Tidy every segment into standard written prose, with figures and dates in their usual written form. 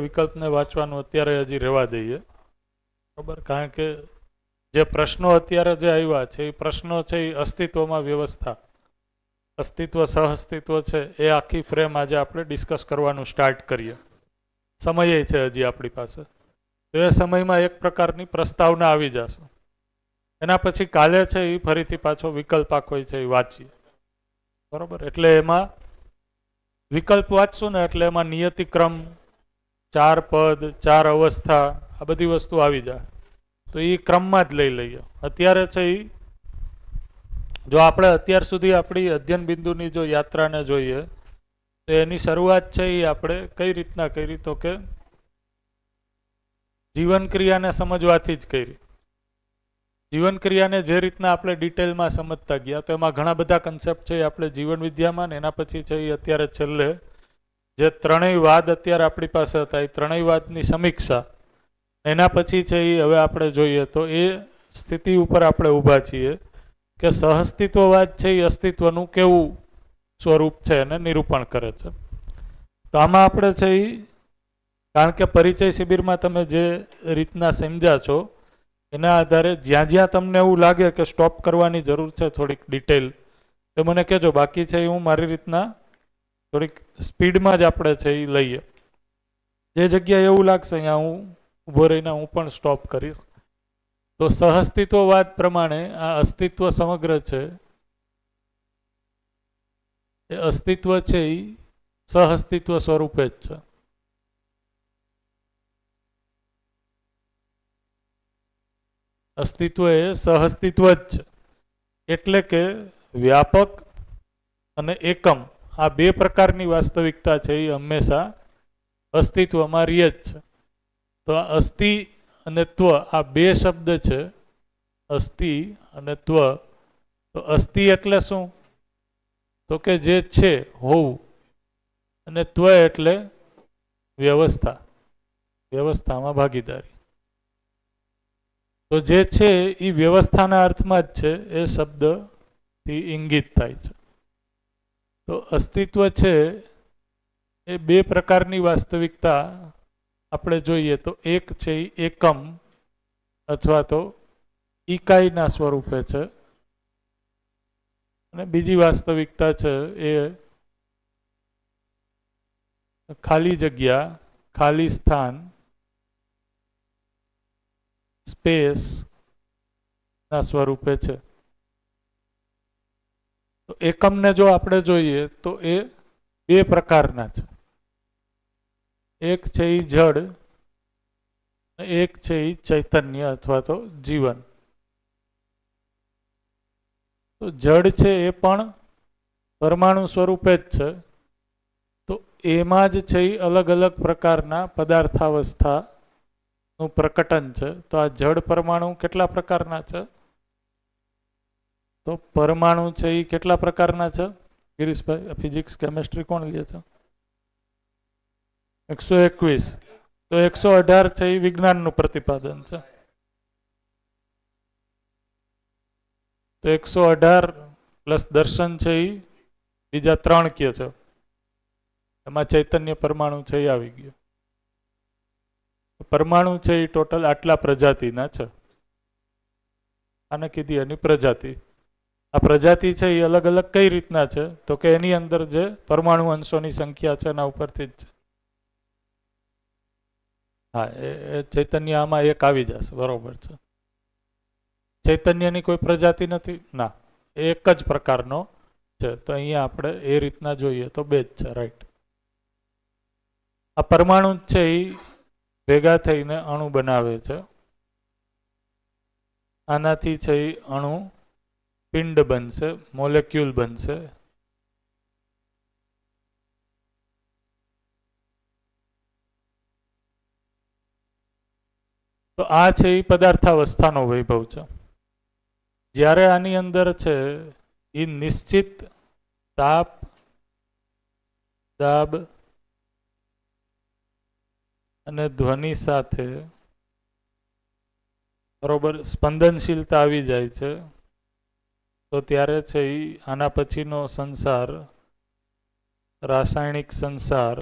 વિકલ્પને વાંચવાનું અત્યારે હજી રહેવા દઈએ, બરાબર? કારણ કે જે પ્રશ્નો અત્યારે જે આવ્યા છે એ પ્રશ્નો છે એ અસ્તિત્વમાં વ્યવસ્થા, અસ્તિત્વ સહઅસ્તિત્વ છે એ આખી ફ્રેમ આજે આપણે ડિસ્કસ કરવાનું સ્ટાર્ટ કરીએ. સમય છે હજી આપણી પાસે, તો એ સમયમાં એક પ્રકારની પ્રસ્તાવના આવી જશે. એના પછી કાલે છે એ ફરીથી પાછો વિકલ્પ આખો છે એ વાંચીએ, બરાબર? એટલે એમાં વિકલ્પ વાંચશું ને એટલે એમાં નિયતિક્રમ, 4 પદ, 4 અવસ્થા, આ બધી વસ્તુ આવી જાય. તો એ ક્રમમાં જ લઈ લઈએ. અત્યારે છે એ જો આપણે અત્યાર સુધી આપણી અધ્યયન બિંદુની જો યાત્રાને જોઈએ તો એની શરૂઆત છે એ આપણે કઈ રીતના કરી, તો કે જીવન ક્રિયાને સમજવાથી જ કરી. જીવન ક્રિયાને જે રીતના આપણે ડિટેલમાં સમજતા ગયા તો એમાં ઘણા બધા કન્સેપ્ટ છે આપણે જીવન વિદ્યામાં, ને એના પછી છે એ અત્યારે છેલ્લે જે ત્રણેય વાદ અત્યારે આપણી પાસે હતા એ ત્રણેય વાદની સમીક્ષા, એના પછી છે એ હવે આપણે જોઈએ તો એ સ્થિતિ ઉપર આપણે ઊભા છીએ કે સહઅસ્તિત્વવાદ છે એ અસ્તિત્વનું કેવું સ્વરૂપ છે એને નિરૂપણ કરે છે. તો આમાં આપણે છે એ, કારણ કે પરિચય શિબિરમાં તમે જે રીતના સમજ્યા છો એના આધારે જ્યાં જ્યાં તમને એવું લાગે કે સ્ટોપ કરવાની જરૂર છે થોડીક ડિટેલ, તો મને કહેજો. બાકી છે એ હું મારી રીતના થોડીક સ્પીડમાં જ આપણે છે એ લઈએ. જે જગ્યાએ એવું લાગશે અહીંયા હું ઊભો રહીને હું પણ સ્ટોપ કરીશ. તો સહઅસ્તિત્વવાદ પ્રમાણે આ અસ્તિત્વ સમગ્ર છે એ અસ્તિત્વ છે એ સહઅસ્તિત્વ સ્વરૂપે જ છે. અસ્તિત્વ એ સહઅસ્તિત્વ જ છે. એટલે કે વ્યાપક અને એકમ આ બે પ્રકારની વાસ્તવિકતા છે એ હંમેશા અસ્તિત્વમાં રહે જ છે. તો આ અસ્તિ અને ત્વ આ બે શબ્દ છે, અસ્તિ અને ત્વ. તો અસ્તિ એટલે શું? તો કે જે છે હોવું, અને ત્વ એટલે વ્યવસ્થા, વ્યવસ્થામાં ભાગીદારી. તો જે છે એ વ્યવસ્થાના અર્થમાં જ છે, એ શબ્દથી ઇંગિત થાય છે. તો અસ્તિત્વ છે એ બે પ્રકારની વાસ્તવિકતા આપણે જોઈએ તો એક છે એ એકમ અથવા તો ઇકાઈના સ્વરૂપે છે, અને બીજી વાસ્તવિકતા છે એ ખાલી જગ્યા, ખાલી સ્થાન, સ્પેસ ના સ્વરૂપે છે. તો એકમને જો આપણે જોઈએ તો એ બે પ્રકારના છે. એક છે એ જડ, એક છે એ ચૈતન્ય અથવા તો જીવન. તો જડ છે એ પણ પરમાણુ સ્વરૂપે જ છે. તો એમાં જ છે એ અલગ અલગ પ્રકારના પદાર્થાવસ્થાનું પ્રકટન છે. તો આ જડ પરમાણુ કેટલા પ્રકારના છે? તો પરમાણુ છે એ કેટલા પ્રકારના છે ગિરીશભાઈ? ફિઝિક્સ કેમેસ્ટ્રી કોણ લે છે? 121. તો 118 છે એ વિજ્ઞાનનું પ્રતિપાદન છે. તો 118 પ્લસ દર્શન છે એ બીજા 3 કે છે. એમાં ચૈતન્ય પરમાણુ છે એ આવી ગયો. પરમાણુ છે એ ટોટલ આટલા પ્રજાતિના છે. આને કીધી એની પ્રજાતિ. આ પ્રજાતિ છે એ અલગ અલગ કઈ રીતના છે? તો કે એની અંદર જે પરમાણુ અંશોની સંખ્યા છે એના ઉપરથી જ છે. હા, એ ચૈતન્ય આમાં એક આવી જશે, બરોબર છે. ચૈતન્યની કોઈ પ્રજાતિ નથી? ના, એક જ પ્રકારનો છે. તો અહીંયા આપણે એ રીતના જોઈએ તો બે જ છે, રાઈટ. આ પરમાણુ છે એ ભેગા થઈને અણુ બનાવે છે. આનાથી છે એ અણુ પિંડ બનશે, મોલેક્યુલ બનશે. તો આ છે એ પદાર્થાવસ્થાનો વૈભવ છે. જ્યારે આની અંદર છે એ નિશ્ચિત તાપ, દાબ અને ધ્વનિ સાથે બરોબર સ્પંદનશીલતા આવી જાય છે, તો ત્યારે છે એ આના પછીનો સંસાર, રાસાયણિક સંસાર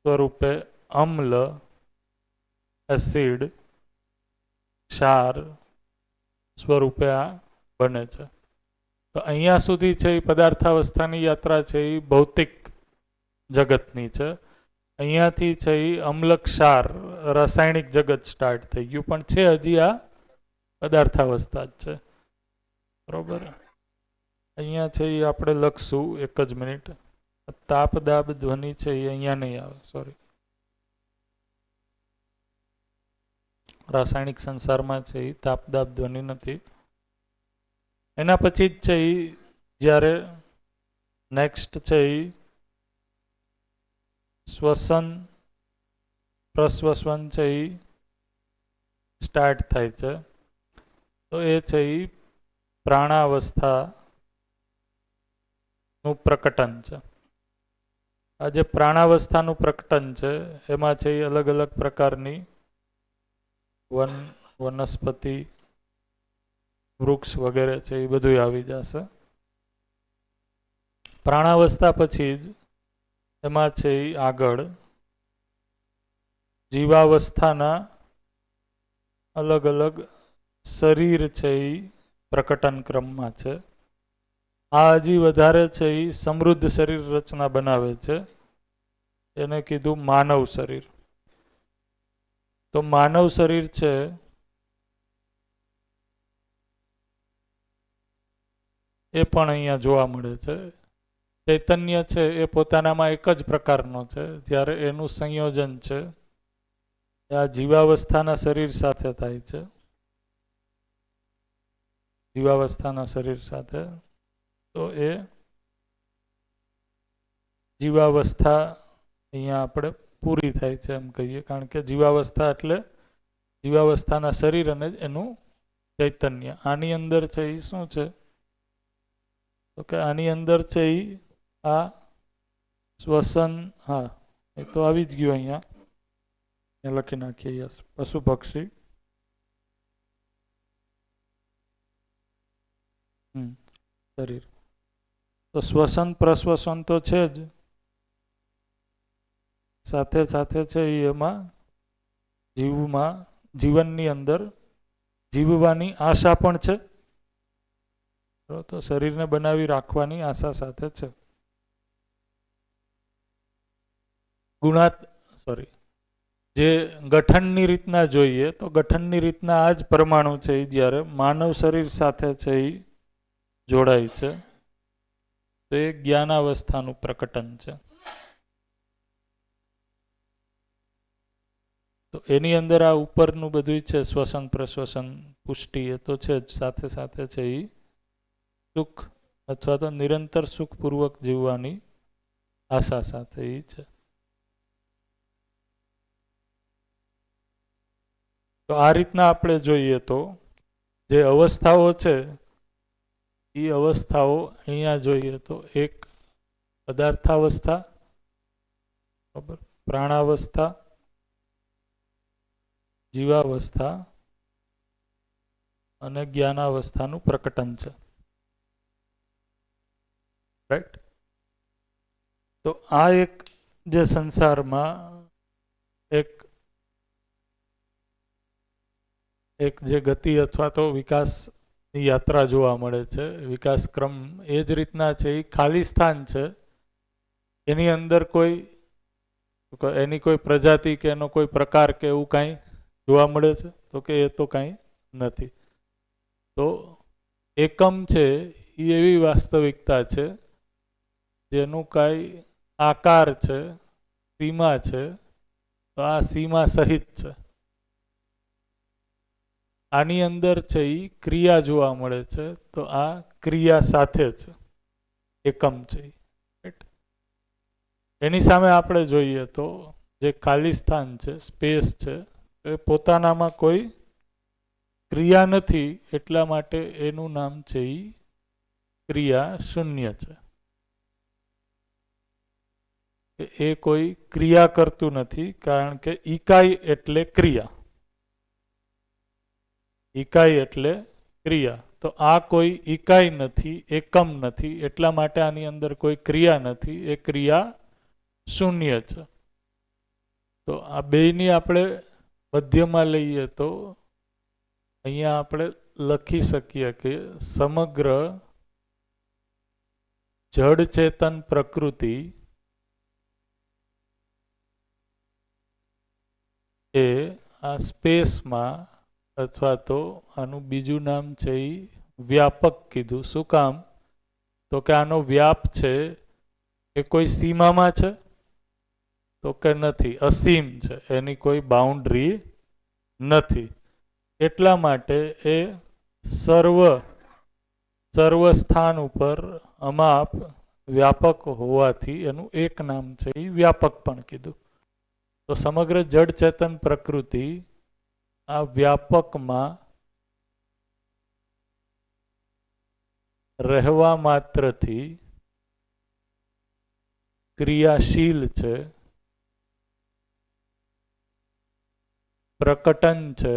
સ્વરૂપે અમ્લ, એસિડ, ક્ષાર સ્વરૂપે આ બને છે. તો અહીંયા સુધી છે એ પદાર્થાવસ્થાની યાત્રા છે એ ભૌતિક જગતની છે. અહીંયાથી છે એ અમ્લ ક્ષાર રાસાયણિક જગત સ્ટાર્ટ થઈ ગયું, પણ છે હજી આ પદાર્થાવસ્થા જ છે. બરોબર. અહીંયા છે એ આપણે લખશું, એક જ મિનિટ. તાપ દાબ ધ્વનિ છે એ અહીંયા નહીં આવે, સોરી. રાસાયણિક સંસારમાં છે એ તાપ દાબ ધ્વનિ નથી. એના પછી જ છે એ જ્યારે નેક્સ્ટ છે એ શ્વસન પ્રશ્વસન છે એ સ્ટાર્ટ થાય છે. તો એ છે એ પ્રાણાવસ્થાનું પ્રકટન છે. આ જે પ્રાણાવસ્થાનું પ્રકટન છે એમાં છે એ અલગ અલગ પ્રકારની વનસ્પતિ, વૃક્ષ વગેરે છે એ બધું આવી જશે. પ્રાણાવસ્થા પછી જ એમાં છે એ આગળ જીવાવસ્થાના અલગ અલગ શરીર છે એ પ્રકટન ક્રમમાં છે. આ હજી વધારે છે એ સમૃદ્ધ શરીર રચના બનાવે છે. એને કીધું માનવ શરીર. તો માનવ શરીર છે એ પણ અહીંયા જોવા મળે છે. ચૈતન્ય છે એ પોતાનામાં એક જ પ્રકારનો છે, જ્યારે એનું સંયોજન છે આ જીવાવસ્થાના શરીર સાથે થાય છે. જીવાવસ્થાના શરીર સાથે. તો એ જીવાવસ્થા અહીંયા આપણે પૂરી થાય છે એમ કહીએ, કારણ કે જીવાવસ્થા એટલે જીવાવસ્થાના શરીર અને એનું ચૈતન્ય. આની અંદર છે એ શું છે? તો કે આની અંદર છે એ આ શ્વસન, હા એ તો આવી જ ગયું અહીંયા, એ લખી નાખીએ. યસ, પશુ પક્ષી શરીર. તો શ્વસન પ્રશ્વસન તો છે જ, સાથે સાથે છે એમાં જીવનની અંદર જીવવાની આશા પણ છે. તો શરીરને બનાવી રાખવાની આશા સાથે છે. જે ગઠનની રીતના જોઈએ તો ગઠનની રીતના આ જ પરમાણુ છે એ જ્યારે માનવ શરીર સાથે છે એ જોડાય છે તો એ જ્ઞાનાવસ્થાનું પ્રકટન છે. તો એની અંદર આ ઉપરનું બધું છે, શ્વસન પ્રશ્વસન પુષ્ટિ, એ તો છે જ. સાથે સાથે છે એ સુખ અથવા તો નિરંતર સુખપૂર્વક જીવવાની આશા સાથે એ છે. તો આ રીતના આપણે જોઈએ તો જે અવસ્થાઓ છે એ અવસ્થાઓ અહીંયા જોઈએ તો એક પદાર્થાવસ્થા, બરાબર, પ્રાણાવસ્થા, જીવાવસ્થા અને જ્ઞાનાવસ્થાનું પ્રકટન છે. રાઈટ. તો આ એક જે સંસારમાં એક જે ગતિ અથવા તો વિકાસની યાત્રા જોવા મળે છે, વિકાસ ક્રમ એ જ રીતના છે. એ ખાલી સ્થાન છે, એની અંદર એની કોઈ પ્રજાતિ કે એનો કોઈ પ્રકાર કે એવું કાંઈ જોવા મળે છે? તો કે એ તો કાંઈ નથી. તો એકમ છે એ એવી વાસ્તવિકતા છે જેનું કાંઈ આકાર છે, સીમા છે. તો આ સીમા સહિત છે. આની અંદર છે એ ક્રિયા જોવા મળે છે, તો આ ક્રિયા સાથે છે, એકમ છે. એની સામે આપણે જોઈએ તો જે ખાલી સ્થાન છે, સ્પેસ છે, એ પોતાનામાં કોઈ ક્રિયા નથી, એટલા માટે એનું નામ છે એ ક્રિયા શૂન્ય છે. એ કોઈ ક્રિયા કરતું નથી, કારણ કે ઇકાઈ એટલે ક્રિયા. ઇકાઈ એટલે ક્રિયા. તો આ કોઈ ઇકાઈ નથી, એકમ નથી, એટલા માટે આની અંદર કોઈ ક્રિયા નથી. એ ક્રિયા શૂન્ય છે. તો આ બેયની આપણે મધ્યમાં લઈએ તો અહીંયા આપણે લખી શકીએ કે સમગ્ર જડ ચેતન પ્રકૃતિ એ આ સ્પેસમાં અથવા તો આનું બીજું નામ છે એ વ્યાપક કીધું. શું કામ? તો કે આનો વ્યાપ છે એ કોઈ સીમામાં છે તો કે નથી, અસીમ છે, એની કોઈ બાઉન્ડ્રી નથી. એટલા માટે એ સર્વ સ્થાન ઉપર અમાપ વ્યાપક હોવાથી એનું એક નામ છે એ વ્યાપક પણ કીધું. તો સમગ્ર જડ ચેતન પ્રકૃતિ આ વ્યાપકમાં રહેવા માત્રથી ક્રિયાશીલ છે, પ્રકટન છે,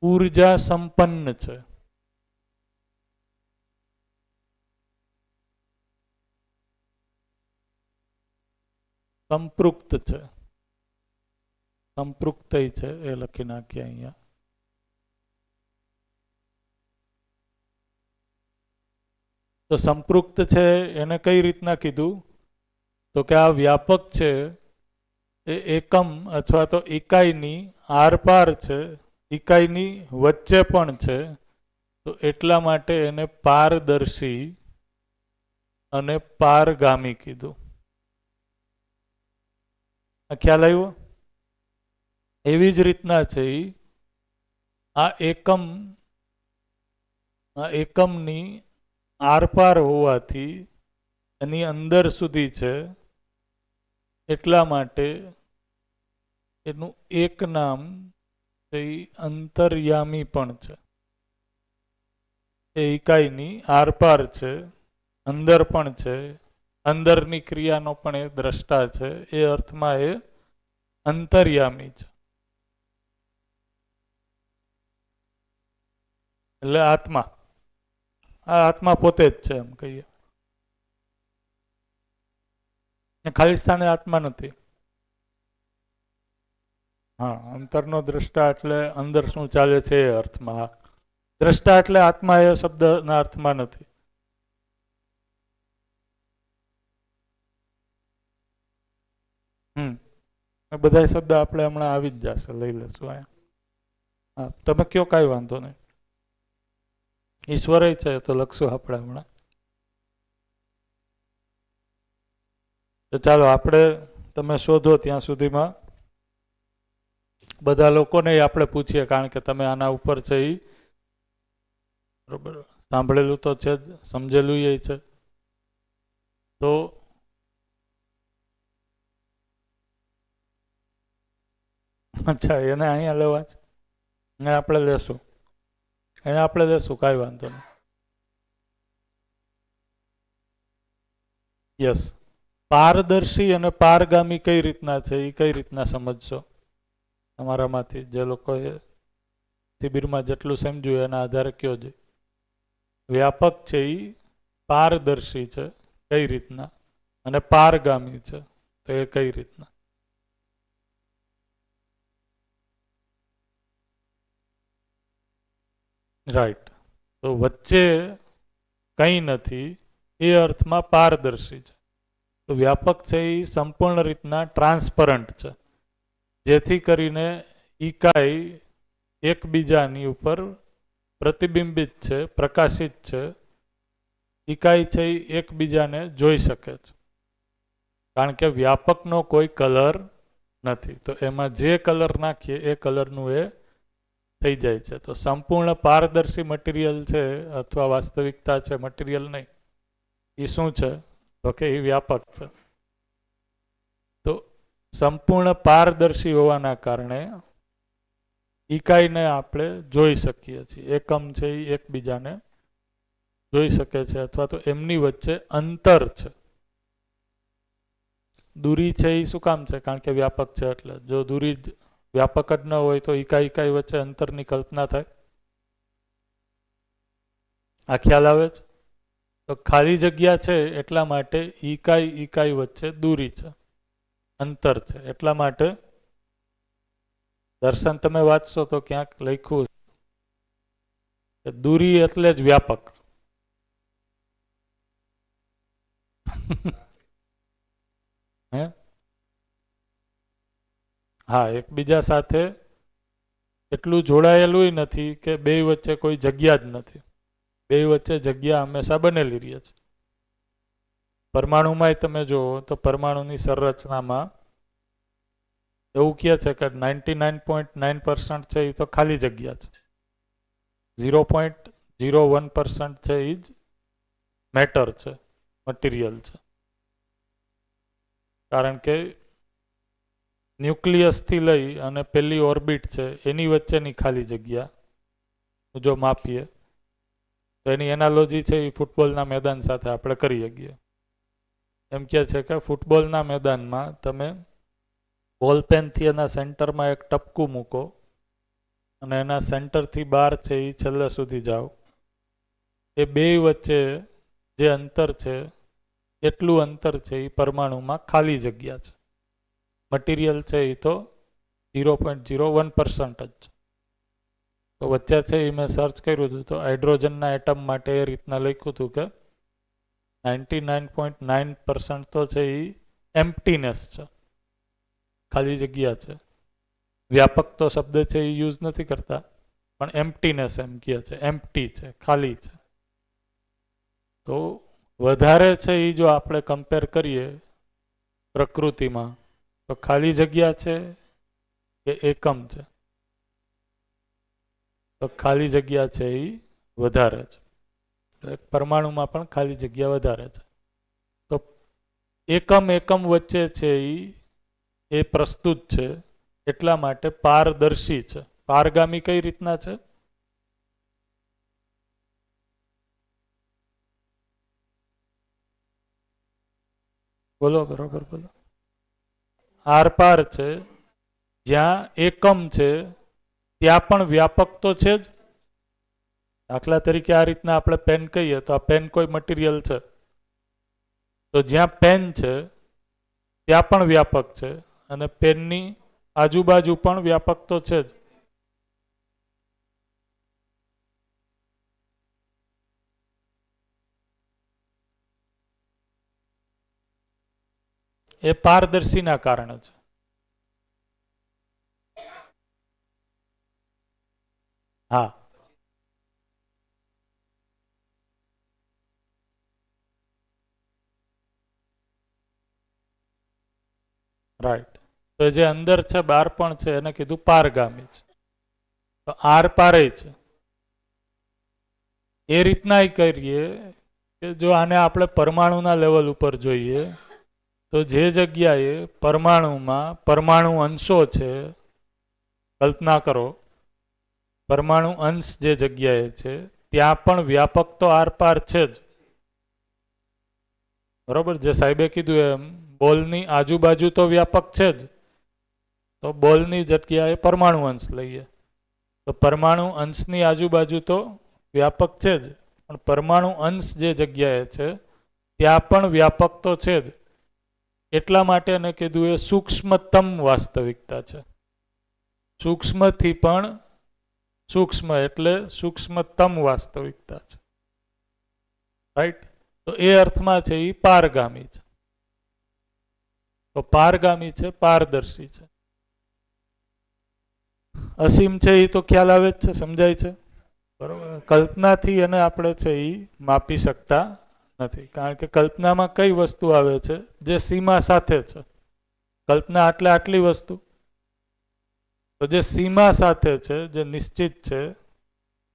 ઊર્જા સંપન્ન છે. સંપૃક્ત છે. સંપૃક્ત છે એ લખી નાખીએ અહીંયા. તો સંપૃક્ત છે એને કઈ રીતના કીધું? તો કે આ વ્યાપક છે એ એકમ અથવા તો ઇકાઈની આરપાર છે, ઇકાઈની વચ્ચે પણ છે. તો એટલા માટે એને પારદર્શી અને પારગામી કીધું. આ ખ્યાલ આવ્યો? એવી જ રીતના છે આ એકમની આરપાર હોવાથી એની અંદર સુધી છે. એટલા માટે એનું એક નામ એ અંતર્યામી પણ છે. એ ઇકાઈની આરપાર છે, અંદર પણ છે, અંદરની ક્રિયાનો પણ એ દ્રષ્ટા છે. એ અર્થમાં એ અંતર્યામી છે. એટલે આત્મા, આ આત્મા પોતે જ છે એમ કહીએ. ખાલી સ્થાને આત્મા નથી. હા, અંતરનો દ્રષ્ટા એટલે અંદર શું ચાલે છે એ અર્થમાં. દ્રષ્ટા એટલે આત્મા એ શબ્દના અર્થમાં નથી. બધા શબ્દ આપણે હમણાં આવી જ જશે, લઈ લેશું. હા, તમે કયો, કાંઈ વાંધો નહીં. ઈશ્વર છે તો લખશું આપણે હમણાં. તો ચાલો આપણે તમે શોધો ત્યાં સુધીમાં બધા લોકોને આપણે પૂછીએ, કારણ કે તમે આના ઉપર છે એ બરોબર સાંભળેલું તો છે જ, સમજેલું એ છે. તો અચ્છા, એને અહીંયા લેવા છે, એને આપણે લેશું, કાંઈ વાંધો નહીં. યસ, પારદર્શી અને પારગામી કઈ રીતના છે એ કઈ રીતના સમજશો તમારામાંથી જે લોકોએ શિબિરમાં જેટલું સમજ્યું એના આધારે કયો છે. વ્યાપક છે એ પારદર્શી છે કઈ રીતના, અને પારગામી છે તો એ કઈ રીતના? રાઈટ. તો વચ્ચે કંઈ નથી એ અર્થમાં પારદર્શી છે. તો વ્યાપક છે એ સંપૂર્ણ રીતના ટ્રાન્સપરન્ટ છે, જેથી કરીને ઇકાઈ એકબીજાની ઉપર પ્રતિબિંબિત છે, પ્રકાશિત છે. ઇકાઈ છે એ એકબીજાને જોઈ શકે છે, કારણ કે વ્યાપકનો કોઈ કલર નથી. તો એમાં જે કલર નાખીએ એ કલરનું એ થઈ જાય છે. તો સંપૂર્ણ પારદર્શી મટીરિયલ છે અથવા વાસ્તવિકતા છે, મટીરિયલ નહીં, એ શું છે તો કે એ વ્યાપક છે. તો સંપૂર્ણ પારદર્શી હોવાના કારણે ઇકાઈને આપણે જોઈ શકીએ છીએ. એકમ છે એ એકબીજાને જોઈ શકે છે, અથવા તો એમની વચ્ચે અંતર છે. દૂરી છે એ શું કામ છે? કારણ કે વ્યાપક છે એટલે. જો દૂરી વ્યાપક જ ન હોય તો ઇકાઈ વચ્ચે અંતરની કલ્પના થાય? આ ખ્યાલ આવે છે? તો ખાલી જગ્યા છે એટલા માટે ઇકાઈ વચ્ચે દૂરી છે, અંતર છે. એટલા માટે દર્શન તમે વાંચશો તો ક્યાંક લખ્યું કે દૂરી એટલે જ વ્યાપક. હે હા, એકબીજા સાથે એટલું જોડાયેલું નથી કે બે વચ્ચે કોઈ જગ્યા જ નથી. બે વચ્ચે જગ્યા હંમેશા બનેલી રહે છે. પરમાણુમાંય તમે જુઓ તો પરમાણુની સંરચનામાં એવું કહે છે કે 99.9% છે એ તો ખાલી જગ્યા છે. 0.01% છે એ જ મેટર છે, મટીરિયલ છે. કારણ કે ન્યુક્લિયસથી લઈ અને પેલી ઓર્બિટ છે એની વચ્ચેની ખાલી જગ્યા જો માપીએ તો એની એનાલોજી છે એ ફૂટબોલના મેદાન સાથે આપણે કરી શકીએ. એમ કહે છે કે ફૂટબોલના મેદાનમાં તમે બોલપેનથી એના સેન્ટરમાં એક ટપકું મૂકો અને એના સેન્ટરથી બહાર છે એ છેલ્લે સુધી જાઓ. એ બે વચ્ચે જે અંતર છે એટલું અંતર છે એ પરમાણુમાં ખાલી જગ્યા છે. મટીરિયલ છે એ તો 0.01% જ છે. તો વચ્ચે છે એ મેં સર્ચ કર્યું હતું તો હાઇડ્રોજનના એટમ માટે એ રીતના લખ્યું હતું કે 99.9% તો છે એ એમ્પ્ટીનેસ છે, ખાલી જગ્યા છે. વ્યાપક તો શબ્દ છે એ યુઝ નથી કરતા, પણ એમ્પ્ટીનેસ એમ કહે છે, એમ્પ્ટી છે, ખાલી છે. તો વધારે છે એ જો આપણે કમ્પેર કરીએ પ્રકૃતિમાં તો ખાલી જગ્યા છે કે એકમ છે? તો ખાલી જગ્યા છે એ વધારે છે. પરમાણુમાં પણ ખાલી જગ્યા વધારે છે. તો એકમ એકમ વચ્ચે છે એ પ્રસ્તુત છે એટલા માટે પારદર્શી છે. પારગામી કઈ રીતના છે? બોલો, બરોબર બોલો. આરપાર છે. જ્યાં એકમ છે ત્યાં પણ વ્યાપક તો છે જ. દાખલા તરીકે આ રીતના આપણે પેન કહીએ તો આ પેન કોઈ મટીરિયલ છે, તો જ્યાં પેન છે ત્યાં પણ વ્યાપક છે અને પેનની આજુબાજુ પણ વ્યાપક તો છે જ. એ પારદર્શીના કારણે છે. હા, રાઈટ. તો જે અંદર છે બહાર પણ છે એને કીધું પારગામી છે. તો આર પારે છે. એ રીતના કરીએ કે જો આને આપણે પરમાણુના લેવલ ઉપર જોઈએ તો જે જગ્યાએ પરમાણુમાં પરમાણુ અંશો છે, કલ્પના કરો પરમાણુ અંશ જે જગ્યાએ છે ત્યાં પણ વ્યાપક તો આરપાર છે જ. બરોબર, જે સાહેબે કીધું એમ બોલની આજુબાજુ તો વ્યાપક છે જ. તો બોલની જગ્યાએ પરમાણુ અંશ લઈએ તો પરમાણુ અંશની આજુબાજુ તો વ્યાપક છે જ, પણ પરમાણુ અંશ જે જગ્યાએ છે ત્યાં પણ વ્યાપક તો છે જ. એટલા માટે એને કીધું એ સૂક્ષ્મતમ વાસ્તવિકતા છે. સૂક્ષ્મથી પણ સૂક્ષ્મ એટલે સૂક્ષ્મતમ વાસ્તવિકતા છે. રાઈટ. તો એ અર્થમાં છે એ પારગામી છે. તો પારગામી છે, પારદર્શી છે. અસીમ છે એ તો ખ્યાલ આવે જ છે, સમજાય છે. બરોબર. કલ્પનાથી એને આપણે છે એ માપી શકતા નથી, કારણ કે કલ્પનામાં કઈ વસ્તુ આવે છે જે સીમા સાથે છે. કલ્પના એટલે આટલી વસ્તુ, તો જે સીમા સાથે છે, જે નિશ્ચિત છે,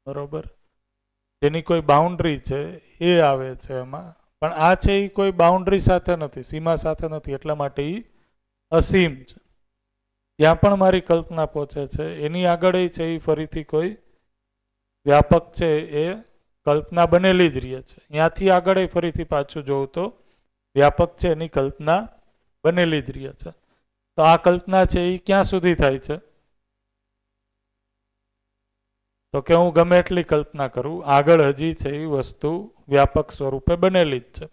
બરોબર, જેની કોઈ બાઉન્ડ્રી છે એ આવે છે એમાં. પણ આ છે એ કોઈ બાઉન્ડ્રી સાથે નથી, સીમા સાથે નથી, એટલા માટે એ અસીમ છે. જ્યાં પણ મારી કલ્પના પહોંચે છે એની આગળ છે એ ફરીથી કોઈ વ્યાપક છે એ કલ્પના બનેલી જ રહે છે. ત્યાંથી આગળ ફરીથી પાછું જોઉં તો વ્યાપક છે એની કલ્પના બનેલી જ રહે છે. તો આ કલ્પના છે એ ક્યાં સુધી થાય છે? તો કે હું ગમે એટલી કલ્પના કરું, આગળ હજી છે એ વસ્તુ વ્યાપક સ્વરૂપે બનેલી જ છે.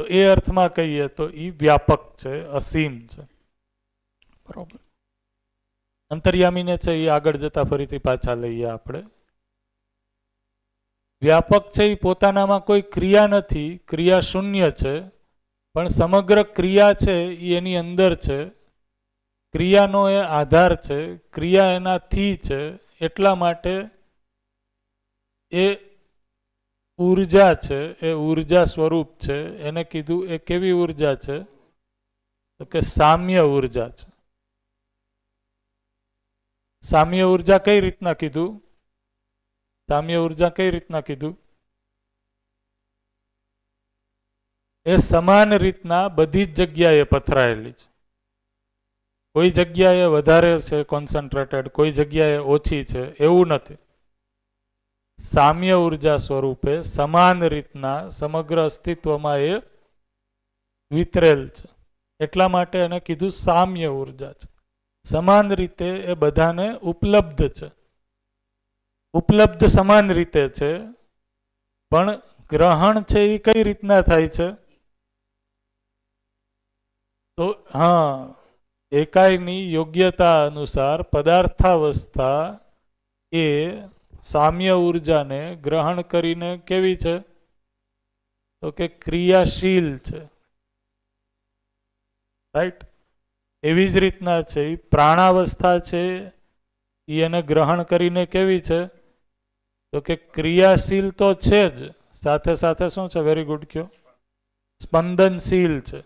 તો એ અર્થમાં કહીએ તો એ વ્યાપક છે, અસીમ છે. બરોબર. અંતર્યામીને છે એ આગળ જતા ફરીથી પાછા લઈએ આપણે. વ્યાપક છે એ પોતાનામાં કોઈ ક્રિયા નથી, ક્રિયા શૂન્ય છે, પણ સમગ્ર ક્રિયા છે એ એની અંદર છે. ક્રિયાનો એ આધાર છે, ક્રિયા એનાથી છે, એટલા માટે એ ઉર્જા છે, એ ઉર્જા સ્વરૂપ છે. એને કીધું એ કેવી ઉર્જા છે? તો કે સામ્ય ઉર્જા છે. સામ્ય ઉર્જા કઈ રીતના કીધું? સામ્ય ઉર્જા કઈ રીતના કીધું? એ સમાન રીતના બધી જ જગ્યાએ પથરાયેલી છે. કોઈ જગ્યાએ વધારે છે કોન્સન્ટ્રેટેડ, કોઈ જગ્યાએ ઓછી છે, એવું નથી. સામ્ય ઉર્જા સ્વરૂપે સમાન રીતના સમગ્ર અસ્તિત્વમાં એ વિતરેલ છે. એટલા માટે એને કીધું સામ્ય ઉર્જા છે. સમાન રીતે એ બધાને ઉપલબ્ધ છે. ઉપલબ્ધ સમાન રીતે છે, પણ ગ્રહણ છે એ કઈ રીતના થાય છે? તો હા, એકાયની યોગ્યતા અનુસાર પદાર્થાવસ્થા એ સામ્ય ઉર્જાને ગ્રહણ કરીને કેવી છે? તો કે ક્રિયાશીલ છે. રાઈટ? એવી જ રીતના છે પ્રાણાવસ્થા છે એ એને ગ્રહણ કરીને કેવી છે? તો કે ક્રિયાશીલ તો છે જ, સાથે સાથે શું છે? વેરી ગુડ કયો, સ્પંદનશીલ છે.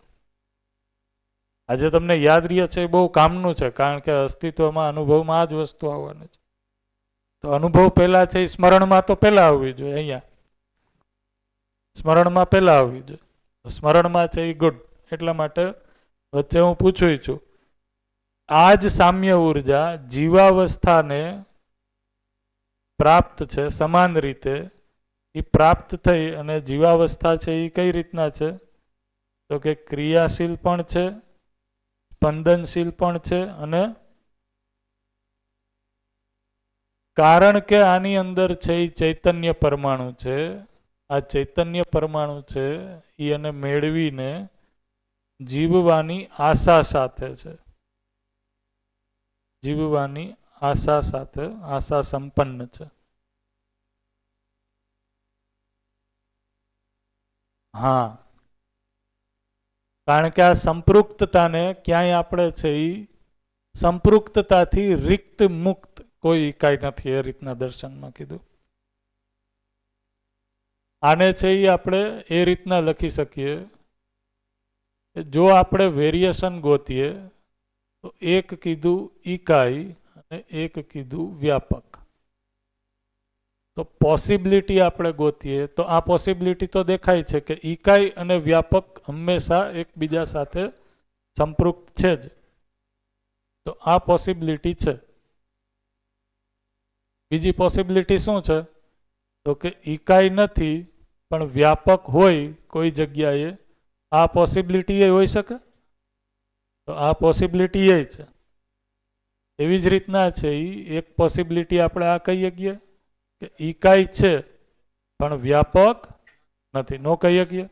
આજે તમને યાદ રહે છે એ બહુ કામનું છે, કારણ કે અસ્તિત્વમાં અનુભવમાં આ જ વસ્તુ આવવાની છે. તો અનુભવ પહેલા છે એ સ્મરણમાં તો પહેલા આવવી જોઈએ. અહીંયા સ્મરણમાં પહેલા આવવી જોઈએ. સ્મરણમાં છે એ ગુડ. એટલા માટે વચ્ચે હું પૂછું છું, આ જ સામ્ય ઉર્જા જીવાવસ્થાને પ્રાપ્ત છે સમાન રીતે. એ પ્રાપ્ત થઈ અને જીવાવસ્થા છે એ કઈ રીતના છે? તો કે ક્રિયાશીલ પણ છે, સ્પંદનશીલ પણ છે, અને કારણ કે આની અંદર છે એ ચૈતન્ય પરમાણુ છે. આ ચૈતન્ય પરમાણુ છે એ એને મેળવીને જીવવાની આશા સાથે છે. જીવવાની આશા સાથે આશા સંપન્ન છે. હા, કારણ કે આ સંપૃક્તતાને ક્યાંય આપણે છે એ સંપૃક્તતાથી રિક્ત મુક્ત કોઈ ઇકાઈ નથી, એ રીતના દર્શનમાં કીધું. આને છે એ આપણે એ રીતના લખી શકીએ, જો આપણે વેરિએશન ગોતીએ તો એક કીધું ઇકાઈ અને એક કીધું વ્યાપક. તો પોસિબિલિટી આપણે ગોતીએ તો આ પોસિબિલિટી તો દેખાય છે કે ઇકાઈ અને વ્યાપક હંમેશા એકબીજા સાથે સંપૃક્ત છે જ. તો આ પોસિબિલિટી છે. બીજી પોસિબિલિટી શું છે? તો કે ઇકાઈ નથી પણ વ્યાપક હોય કોઈ જગ્યાએ. આ પોસિબિલિટી એ હોઈ શકે? તો આ પોસિબિલિટી એ છે. એવી જ રીતના છે એ એક પોસિબિલિટી આપણે આ કહીએ શકીએ કે ઇકાઈ છે પણ વ્યાપક નથી, નો કહી શકીએ?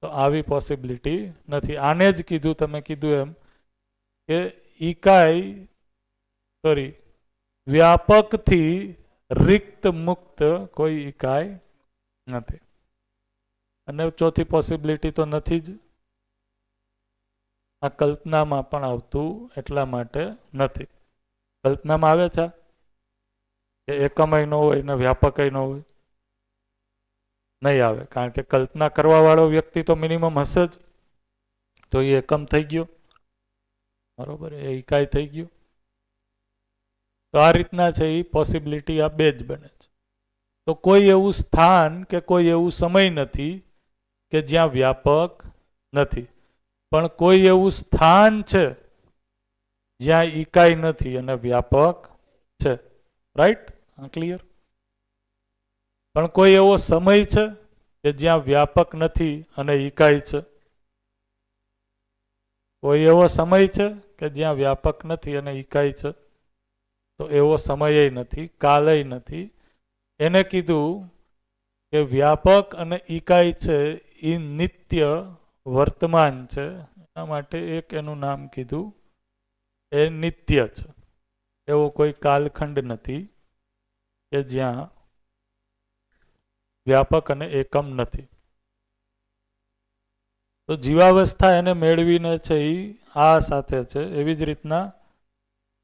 તો આવી પોસિબિલિટી નથી. આને જ કીધું, તમે કીધું એમ કે ઇકાઈ વ્યાપકથી રિક્ત મુક્ત કોઈ ઇકાઈ નથી. અને ચોથી પોસિબિલિટી તો નથી જ. આ કલ્પનામાં પણ આવતું એટલા માટે નથી. કલ્પનામાં આવે છે કે એકમય ન હોય ને વ્યાપકય ન હોય? નહીં આવે, કારણ કે કલ્પના કરવા વાળો વ્યક્તિ તો મિનિમમ હશે જ. તો એ એકમ થઈ ગયો, બરોબર, એ ઇકાઈ થઈ ગયું. તો આ રીતના છે એ પોસિબિલિટી આ બે જ બને છે. તો કોઈ એવું સ્થાન કે કોઈ એવું સમય નથી કે જ્યાં વ્યાપક નથી, પણ કોઈ એવું સ્થાન છે જ્યાં ઇકાઈ નથી અને વ્યાપક છે. રાઈટ? ક્લિયર? પણ કોઈ એવો સમય છે કે જ્યાં વ્યાપક નથી અને ઇકાઈ છે? કોઈ એવો સમય છે કે જ્યાં વ્યાપક નથી અને ઇકાઈ છે? તો એવો સમયય નથી, કાલય નથી. એને કીધું કે વ્યાપક અને ઇકાઈ છે એ નિત્ય વર્તમાન છે એના માટે એક એનું નામ કીધું એ નિત્ય છે. એવો કોઈ કાલખંડ નથી કે જ્યાં વ્યાપક અને એકમ નથી. તો જીવાવસ્થા એને મેળવીને છે એ આ સાથે છે. એવી જ રીતના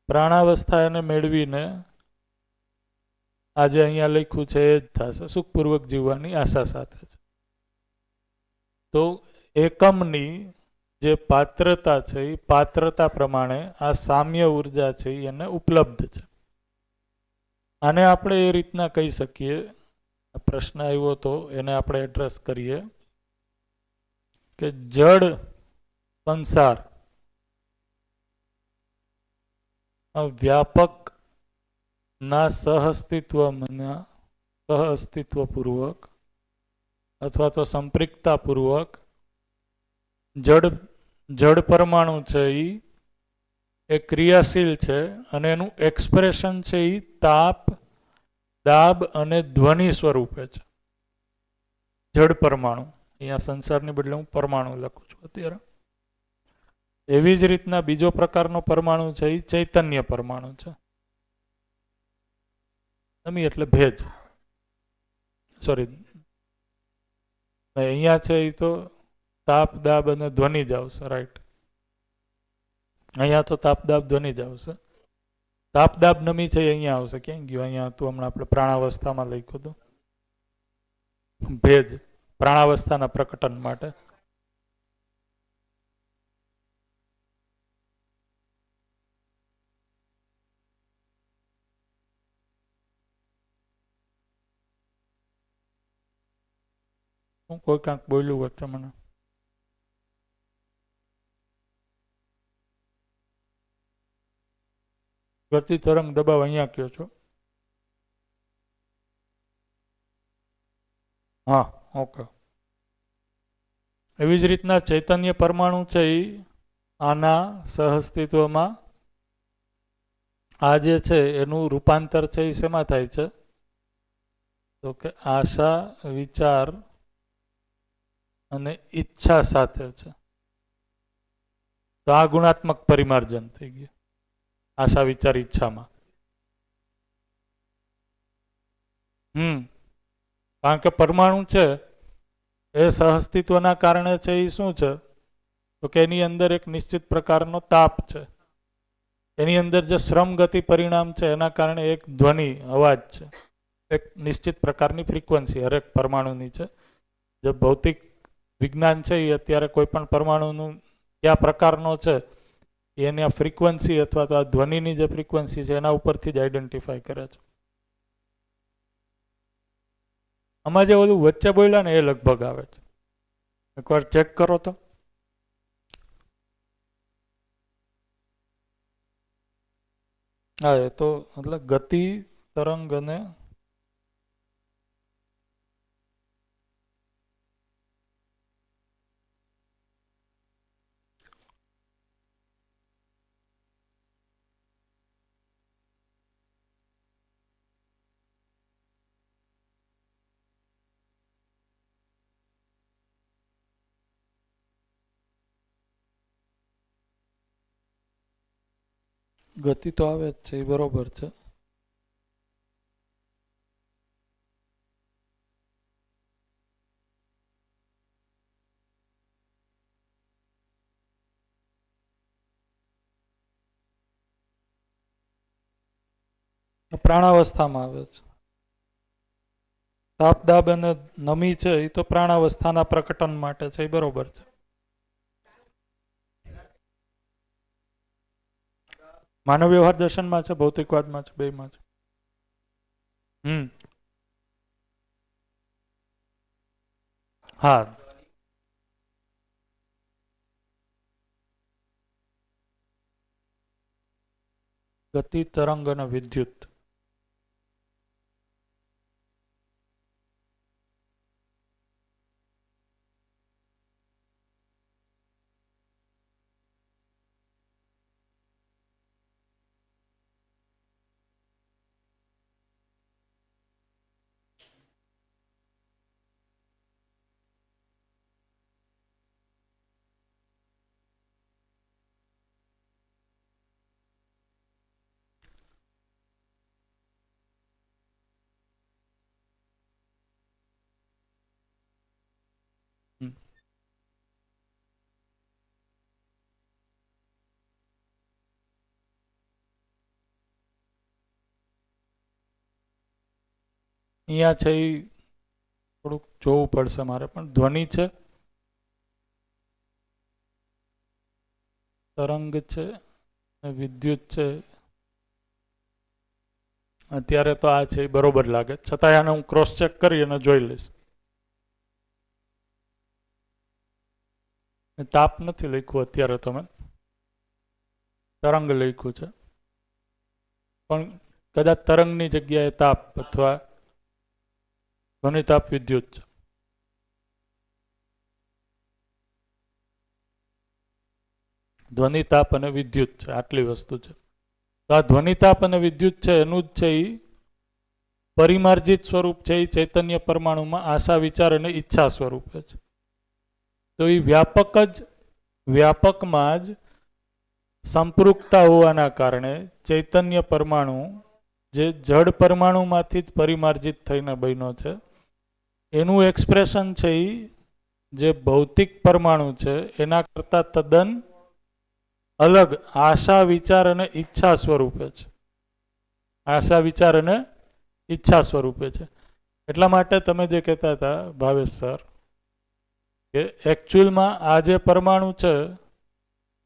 પ્રાણાવસ્થા એને મેળવીને આજે અહીંયા લખ્યું છે એ જ થશે, સુખપૂર્વક જીવવાની આશા સાથે છે. તો એકમની જે પાત્રતા છે એ પાત્રતા પ્રમાણે આ સામ્ય ઉર્જા છે એને ઉપલબ્ધ છે. આને આપણે એ રીતના કહી શકીએ, પ્રશ્ન આવ્યો તો એને આપણે એડ્રેસ કરીએ કે જડ સંસાર વ્યાપક ના સહઅસ્તિત્વપૂર્વક અથવા તો સંપૃક્તતાપૂર્વક જડ પરમાણુ છે એ ક્રિયાશીલ છે અને એનું એક્સપ્રેશન છે એ તાપ, દાબ અને ધ્વનિ સ્વરૂપે છે. જડ પરમાણુ, અહીંયા સંસારની બદલે હું પરમાણુ લખું છું અત્યારે. એવી જ રીતના બીજો પ્રકારનો પરમાણુ છે એ ચૈતન્ય પરમાણુ છે. એટલે ભેજ, સોરી, અહીંયા છે એ તો તાપ, દાબ અને ધ્વનિ જ આવશે, રાઈટ. અહીંયા તો તાપ, દાબ, ધ્વનિ જ આવશે. તાપ, દાબ, નમી છે અહીંયા આવશે. ક્યાં ગયું? અહીંયા હતું હમણાં આપણે પ્રાણાવસ્થામાં લખ્યું હતું. ભેજ પ્રાણાવસ્થાના પ્રકટન માટે. હું કોઈ કાંક બોલ્યું વચ્ચે મને. ગતિ તરંગ દબાવ અહીંયા કયો છો? હા, ઓકે. એવી જ રીતના ચૈતન્ય પરમાણુ છે એ આના સહઅસ્તિત્વમાં આ જે છે એનું રૂપાંતર છે એ શેમાં થાય છે? તો કે આશા, વિચાર અને ઈચ્છા સાથે છે. તો આ ગુણાત્મક પરિમાર્જન થઈ ગયું આશા, વિચાર, ઈચ્છામાં. કારણ કે પરમાણુ છે એ સહઅસ્તિત્વના કારણે છે એ શું છે? તો કે એની અંદર એક નિશ્ચિત પ્રકારનો તાપ છે. એની અંદર જે શ્રમ ગતિ પરિણામ છે એના કારણે એક ધ્વનિ, અવાજ છે. એક નિશ્ચિત પ્રકારની ફ્રીક્વન્સી હરેક પરમાણુની છે. જે ભૌતિક વિજ્ઞાન છે એ અત્યારે કોઈ પણ પરમાણુનું કયા પ્રકારનો છે એની આ ફ્રીક્વન્સી અથવા તો આ ધ્વનિની જે ફ્રીક્વન્સી છે એના ઉપરથી જ આઈડેન્ટિફાય કરે છે. આમાં જે બધું વચ્ચે બોલ્યા ને એ લગભગ આવે છે. એકવાર ચેક કરો તો. હા, એ તો એટલે ગતિ, તરંગ અને ગતિ તો આવે જ છે, એ બરોબર છે. પ્રાણાવસ્થામાં આવે છે. તાપ, દાબ અને નમી છે એ તો પ્રાણાવસ્થાના પ્રકટન માટે છે, એ બરોબર છે. માનવ વ્યવહાર દર્શનમાં છે, ભૌતિકવાદમાં છે, બેમાં છે. હા, ગતિ, તરંગ અને વિદ્યુત. અહીંયા છે એ થોડુંક જોવું પડશે મારે, પણ ધ્વનિ છે, તરંગ છે, વિદ્યુત છે. અત્યારે તો આ છે એ બરોબર લાગે, છતાંય આને હું ક્રોસ ચેક કરી અને જોઈ લઈશ. તાપ નથી લખ્યું અત્યારે, તમે તરંગ લખ્યું છે, પણ કદાચ તરંગની જગ્યાએ તાપ અથવા ધ્વનિતાપ વિદ્યુત છે. ધ્વનિતાપ અને વિદ્યુત છે, આટલી વસ્તુ છે. તો આ ધ્વનિતાપ અને વિદ્યુત છે એનું જ છે એ પરિમાર્જિત સ્વરૂપ છે એ ચૈતન્ય પરમાણુમાં આશા, વિચાર અને ઈચ્છા સ્વરૂપે છે. તો એ વ્યાપકમાં જ સંપૃક્તતા હોવાના કારણે ચૈતન્ય પરમાણુ જે જડ પરમાણુમાંથી જ પરિમાર્જિત થઈને બન્યો છે, એનું એક્સપ્રેશન છે એ જે ભૌતિક પરમાણુ છે એના કરતાં તદ્દન અલગ આશા, વિચાર અને ઈચ્છા સ્વરૂપે છે. આશા, વિચાર અને ઈચ્છા સ્વરૂપે છે. એટલા માટે તમે જે કહેતા હતા ભાવેશ સર કે એકચ્યુઅલમાં આ જે પરમાણુ છે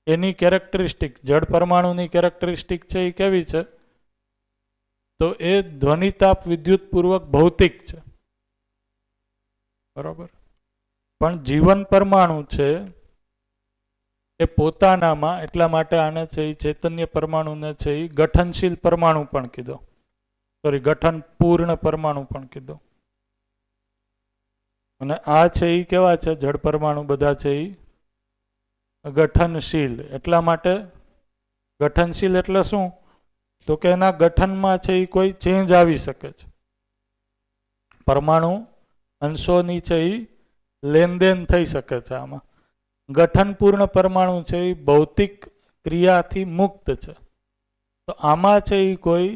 એની કેરેક્ટરિસ્ટિક, જડ પરમાણુની કેરેક્ટરિસ્ટિક છે એ કેવી છે? તો એ ધ્વનિતાપ વિદ્યુત પૂર્વક ભૌતિક છે, બરોબર. પણ જીવન પરમાણુ છે એ પોતાનામાં, એટલા માટે આને છે એ ચૈતન્ય પરમાણુને છે એ ગઠનશીલ પરમાણુ પણ કીધો, સોરી ગઠન પૂર્ણ પરમાણુ પણ કીધો. અને આ છે એ કેવા છે? જડ પરમાણુ બધા છે એ ગઠનશીલ. એટલા માટે ગઠનશીલ એટલે શું? તો કે એના ગઠનમાં છે એ કોઈ ચેન્જ આવી શકે છે. પરમાણુ અંશોની છે એ લેનદેન થઈ શકે છે. આમાં ગઠનપૂર્ણ પરમાણુ છે એ ભૌતિક ક્રિયાથી મુક્ત છે. તો આમાં છે એ કોઈ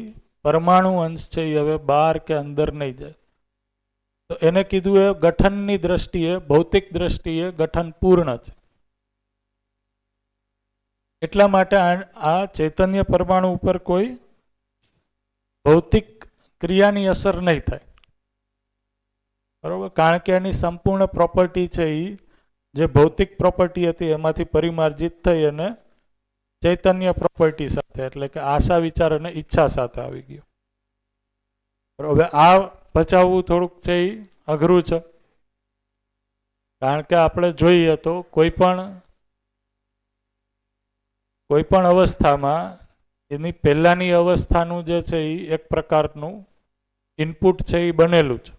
પરમાણુ અંશ છે એ હવે બહાર કે અંદર નહીં જાય. તો એને કીધું એ ગઠનની દ્રષ્ટિએ, ભૌતિક દ્રષ્ટિએ ગઠન પૂર્ણ છે. એટલા માટે આ ચૈતન્ય પરમાણુ ઉપર કોઈ ભૌતિક ક્રિયાની અસર નહીં થાય, બરોબર. કારણ કે એની સંપૂર્ણ પ્રોપર્ટી છે એ જે ભૌતિક પ્રોપર્ટી હતી એમાંથી પરિમાર્જિત થઈ અને ચૈતન્ય પ્રોપર્ટી સાથે, એટલે કે આશા, વિચાર અને ઈચ્છા સાથે આવી ગયો. હવે આ બચાવવું થોડુંક છે એ અઘરું છે, કારણ કે આપણે જોઈએ તો કોઈ પણ અવસ્થામાં એની પહેલાની અવસ્થાનું જે છે એ એક પ્રકારનું ઇનપુટ છે એ બનેલું છે.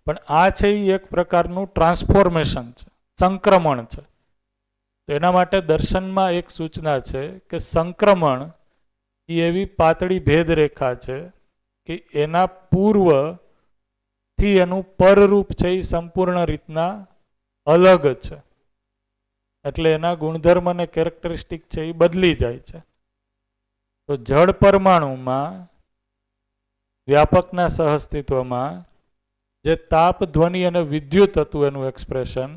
પણ આ છે એ એક પ્રકારનું ટ્રાન્સફોર્મેશન છે, સંક્રમણ છે. તો એના માટે દર્શનમાં એક સૂચના છે કે સંક્રમણ એ એવી પાતળી ભેદરેખા છે કે એના પૂર્વથી એનું પરરૂપ છે એ સંપૂર્ણ રીતના અલગ છે. એટલે એના ગુણધર્મ અને કેરેક્ટરિસ્ટિક છે એ બદલી જાય છે. તો જડ પરમાણુમાં વ્યાપકના સહઅસ્તિત્વમાં જે તાપ, ધ્વનિ અને વિદ્યુત હતું એનું એક્સપ્રેશન,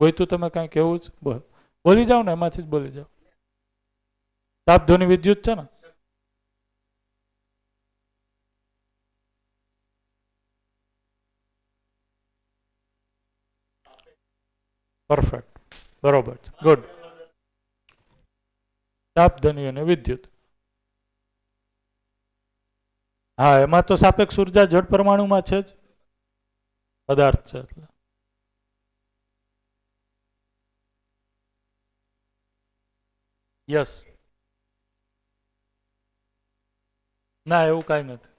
ગોઈતું તમે કાંઈ કહેવું જ બોલી જાઓ ને, એમાંથી જ બોલી જાઓ. તાપ, ધ્વનિ, વિદ્યુત છે ને? પરફેક્ટ, બરોબર છે, ગુડ. તાપ, ધ્વનિ અને વિદ્યુત. હા, એમાં તો સાપેક્ષ ઉર્જા જડ પરમાણુમાં છે જ, પદાર્થ છે એટલે. યસ. ના, એવું કાંઈ નથી.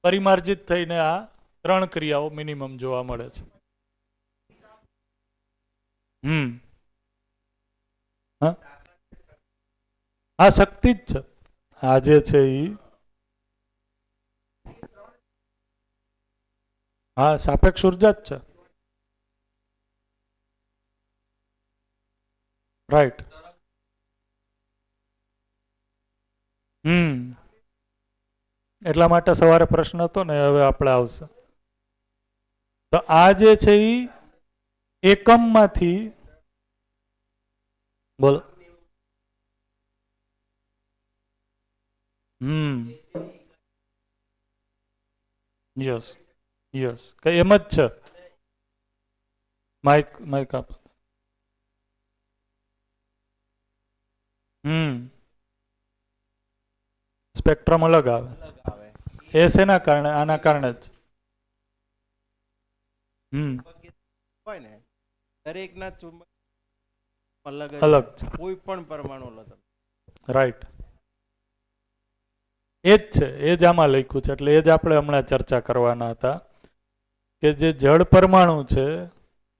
પરિમાર્જિત થઈને આ 3 ક્રિયાઓ મિનિમમ જોવા મળે છે. આ શક્તિ જ છે. આ જે છે એ હા સાપેક્ષ ઉર્જા જ છે. રાઈટ. એટલા માટે સવારે પ્રશ્ન હતો ને, હવે આપણે આવશે. તો આ જે છે એ એકમમાંથી, બોલો. યસ યસ કઈ એમ જ છે. માઇક આપ. સ્પેક્ટ્રમ અલગ આવે. એ શેના કારણે? આના કારણે જ. હોય ને દરેકના ચુંબક અલગ અલગ છે. કોઈ પણ પરમાણુ લો તમે. રાઈટ. એ જ છે, એ જ આમાં લખ્યું છે. એટલે એ જ આપણે હમણાં ચર્ચા કરવાના હતા કે જે જળ પરમાણુ છે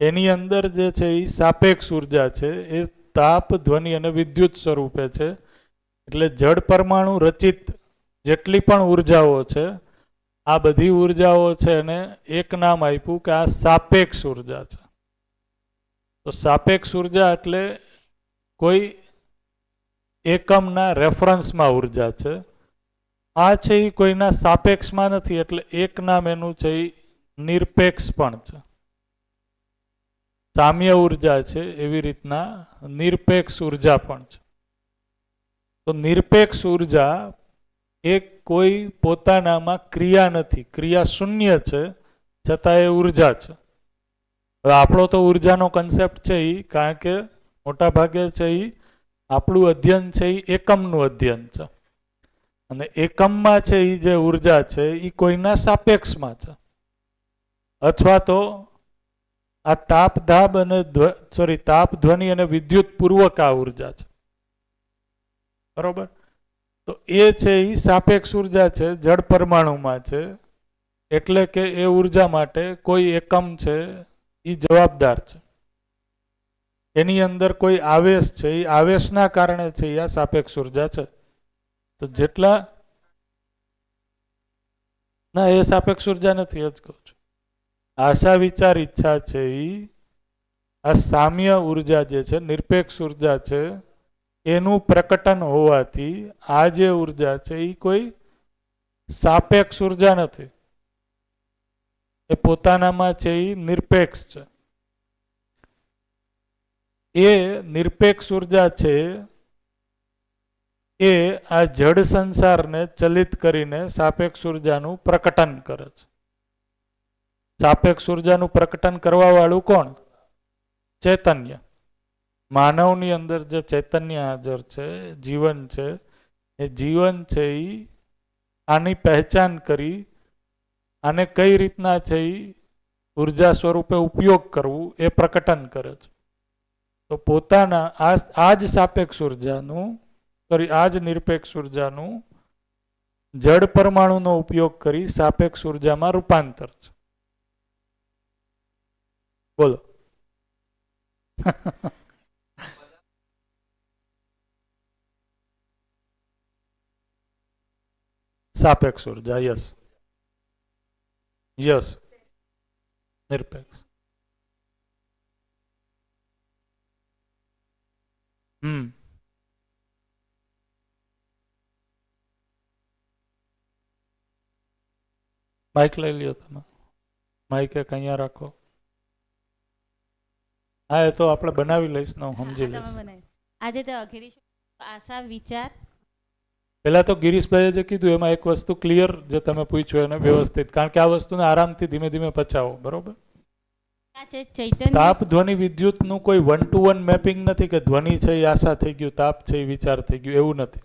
એની અંદર જે છે એ સાપેક્ષ ઉર્જા છે, એ તાપ, ધ્વનિ અને વિદ્યુત સ્વરૂપે છે. એટલે જળ પરમાણુ રચિત જેટલી પણ ઉર્જાઓ છે, આ બધી ઉર્જાઓ છે એને એક નામ આપ્યું કે આ સાપેક્ષ ઉર્જા છે. તો સાપેક્ષ ઉર્જા એટલે કોઈ એકમના રેફરન્સમાં ઉર્જા છે. આ છે એ કોઈના સાપેક્ષમાં નથી, એટલે એક નામ એનું છે એ નિરપેક્ષ પણ છે. સામ્ય ઉર્જા છે એવી રીતના નિરપેક્ષ ઉર્જા પણ છે. તો નિરપેક્ષ ઉર્જા એ કોઈ પોતાનામાં ક્રિયા નથી, ક્રિયા શૂન્ય છે, છતાં એ ઉર્જા છે. હવે આપણો તો ઉર્જાનો કન્સેપ્ટ છે એ, કારણ કે મોટા ભાગે છે એ આપણું અધ્યયન છે એ એકમનું અધ્યયન છે, અને એકમમાં છે એ જે ઉર્જા છે એ કોઈના સાપેક્ષમાં છે. અથવા તો આ તાપ ધ્વનિ અને વિદ્યુત પૂર્વક આ ઉર્જા છે. બરોબર? તો એ છે એ સાપેક્ષ ઉર્જા છે, જળ પરમાણુમાં છે. એટલે કે એ ઉર્જા માટે કોઈ એકમ છે એ જવાબદાર છે. એની અંદર કોઈ આવેશ છે, એ આવેશના કારણે છે એ આ સાપેક્ષ ઉર્જા છે. તો જેટલા ના, એ સાપેક્ષ ઉર્જા નથી, જ કહું છું. આશા, વિચાર, ઈચ્છા છે એ આ સામ્ય ઉર્જા જે છે, નિરપેક્ષ ઉર્જા છે, એનું પ્રકટન હોવાથી આ જે ઉર્જા છે એ કોઈ સાપેક્ષ ઉર્જા નથી, એ પોતાનામાં છે એ નિરપેક્ષ છે. એ નિરપેક્ષ ઉર્જા છે એ આ જડ સંસારને ચલિત કરીને સાપેક્ષ ઉર્જાનું પ્રકટન કરે છે. સાપેક્ષ ઉર્જાનું પ્રકટન કરવા વાળું કોણ? ચૈતન્ય. માનવની અંદર જે ચૈતન્ય હાજર છે, જીવન છે, એ જીવન છે એ આની પહેચાન કરી આને કઈ રીતના છે એ ઉર્જા સ્વરૂપે ઉપયોગ કરવું એ પ્રકટન કરે છે. તો પોતાના આ જ સાપેક્ષ ઉર્જાનું, આ જ નિરપેક્ષ ઉર્જાનું જડ પરમાણુનો ઉપયોગ કરી સાપેક્ષ ઉર્જામાં રૂપાંતર છે. બોલો. સાપેક્ષ ઉર્જા, યસ યસ, નિરપેક્ષ. માઇક લઈ લ્યો તમે. માઇક એક અહીંયા રાખો. હા, એ તો આપણે બનાવી લઈશ ને, હું સમજી લઈશ. આજે તો ગિરીશ આશા વિચાર પહેલા તો ગિરીશભાઈએ જે કીધું એમાં એક વસ્તુ ક્લિયર જે તમે પૂછ્યું એને વ્યવસ્થિત, કારણ કે આ વસ્તુને આરામથી ધીમે ધીમે પચાવો. બરોબર? તાપ, ધ્વનિ, વિદ્યુતનું કોઈ 1 to 1 મેપિંગ નથી કે ધ્વનિ છે એ આશા થઈ ગયું, તાપ છે એ વિચાર થઈ ગયું, એવું નથી.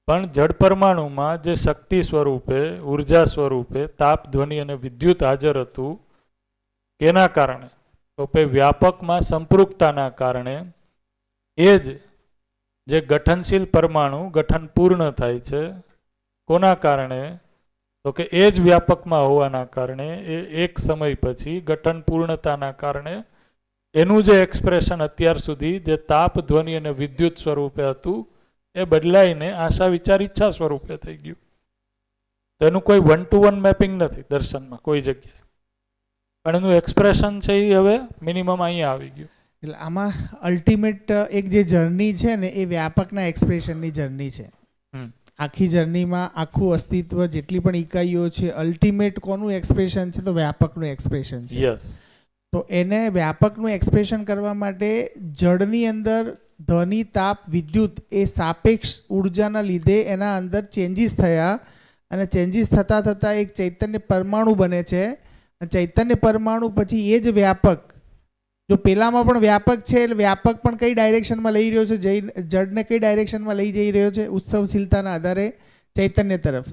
પણ જડ પરમાણુમાં જે શક્તિ સ્વરૂપે, ઉર્જા સ્વરૂપે તાપ, ધ્વનિ અને વિદ્યુત હાજર હતું, કેના કારણે? તો કે વ્યાપકમાં સંપૃક્તતાના કારણે એ જ જે ગઠનશીલ પરમાણુ ગઠન પૂર્ણ થાય છે, કોના કારણે? તો કે એ જ વ્યાપકમાં હોવાના કારણે એ એક સમય પછી ગઠન પૂર્ણતાના કારણે એનું જે એક્સપ્રેશન અત્યાર સુધી જે તાપ, ધ્વનિ અને વિદ્યુત સ્વરૂપે હતું એ બદલાઈને આશા, વિચાર, ઈચ્છા સ્વરૂપે થઈ ગયું. તો એનું કોઈ 1 to 1 મેપિંગ નથી દર્શનમાં કોઈ જગ્યાએ, પણ એનું એક્સપ્રેશન છે એ હવે મિનિમમ અહીંયા આવી ગયું. એટલે આમાં અલ્ટિમેટ એક જે જર્ની છે ને એ વ્યાપકના એક્સપ્રેશનની જર્ની છે. આખી જર્નીમાં આખું અસ્તિત્વ જેટલી પણ ઇકાઈઓ છે, અલ્ટિમેટ કોનું એક્સપ્રેશન છે? તો વ્યાપકનું એક્સપ્રેશન છે. યસ. તો એને વ્યાપકનું એક્સપ્રેશન કરવા માટે જડની અંદર ધ્વનિ, તાપ, વિદ્યુત એ સાપેક્ષ ઉર્જાના લીધે એના અંદર ચેન્જીસ થયા અને ચેન્જીસ થતાં થતાં એક ચૈતન્ય પરમાણુ બને છે. ચૈતન્ય પરમાણુ પછી એ જ વ્યાપક, જો પેલામાં પણ વ્યાપક છે એટલે વ્યાપક પણ કઈ ડાયરેક્શનમાં લઈ રહ્યો છે, જડને કઈ ડાયરેક્શનમાં લઈ જઈ રહ્યો છે, ઉત્સવશીલતાના આધારે ચૈતન્ય તરફ.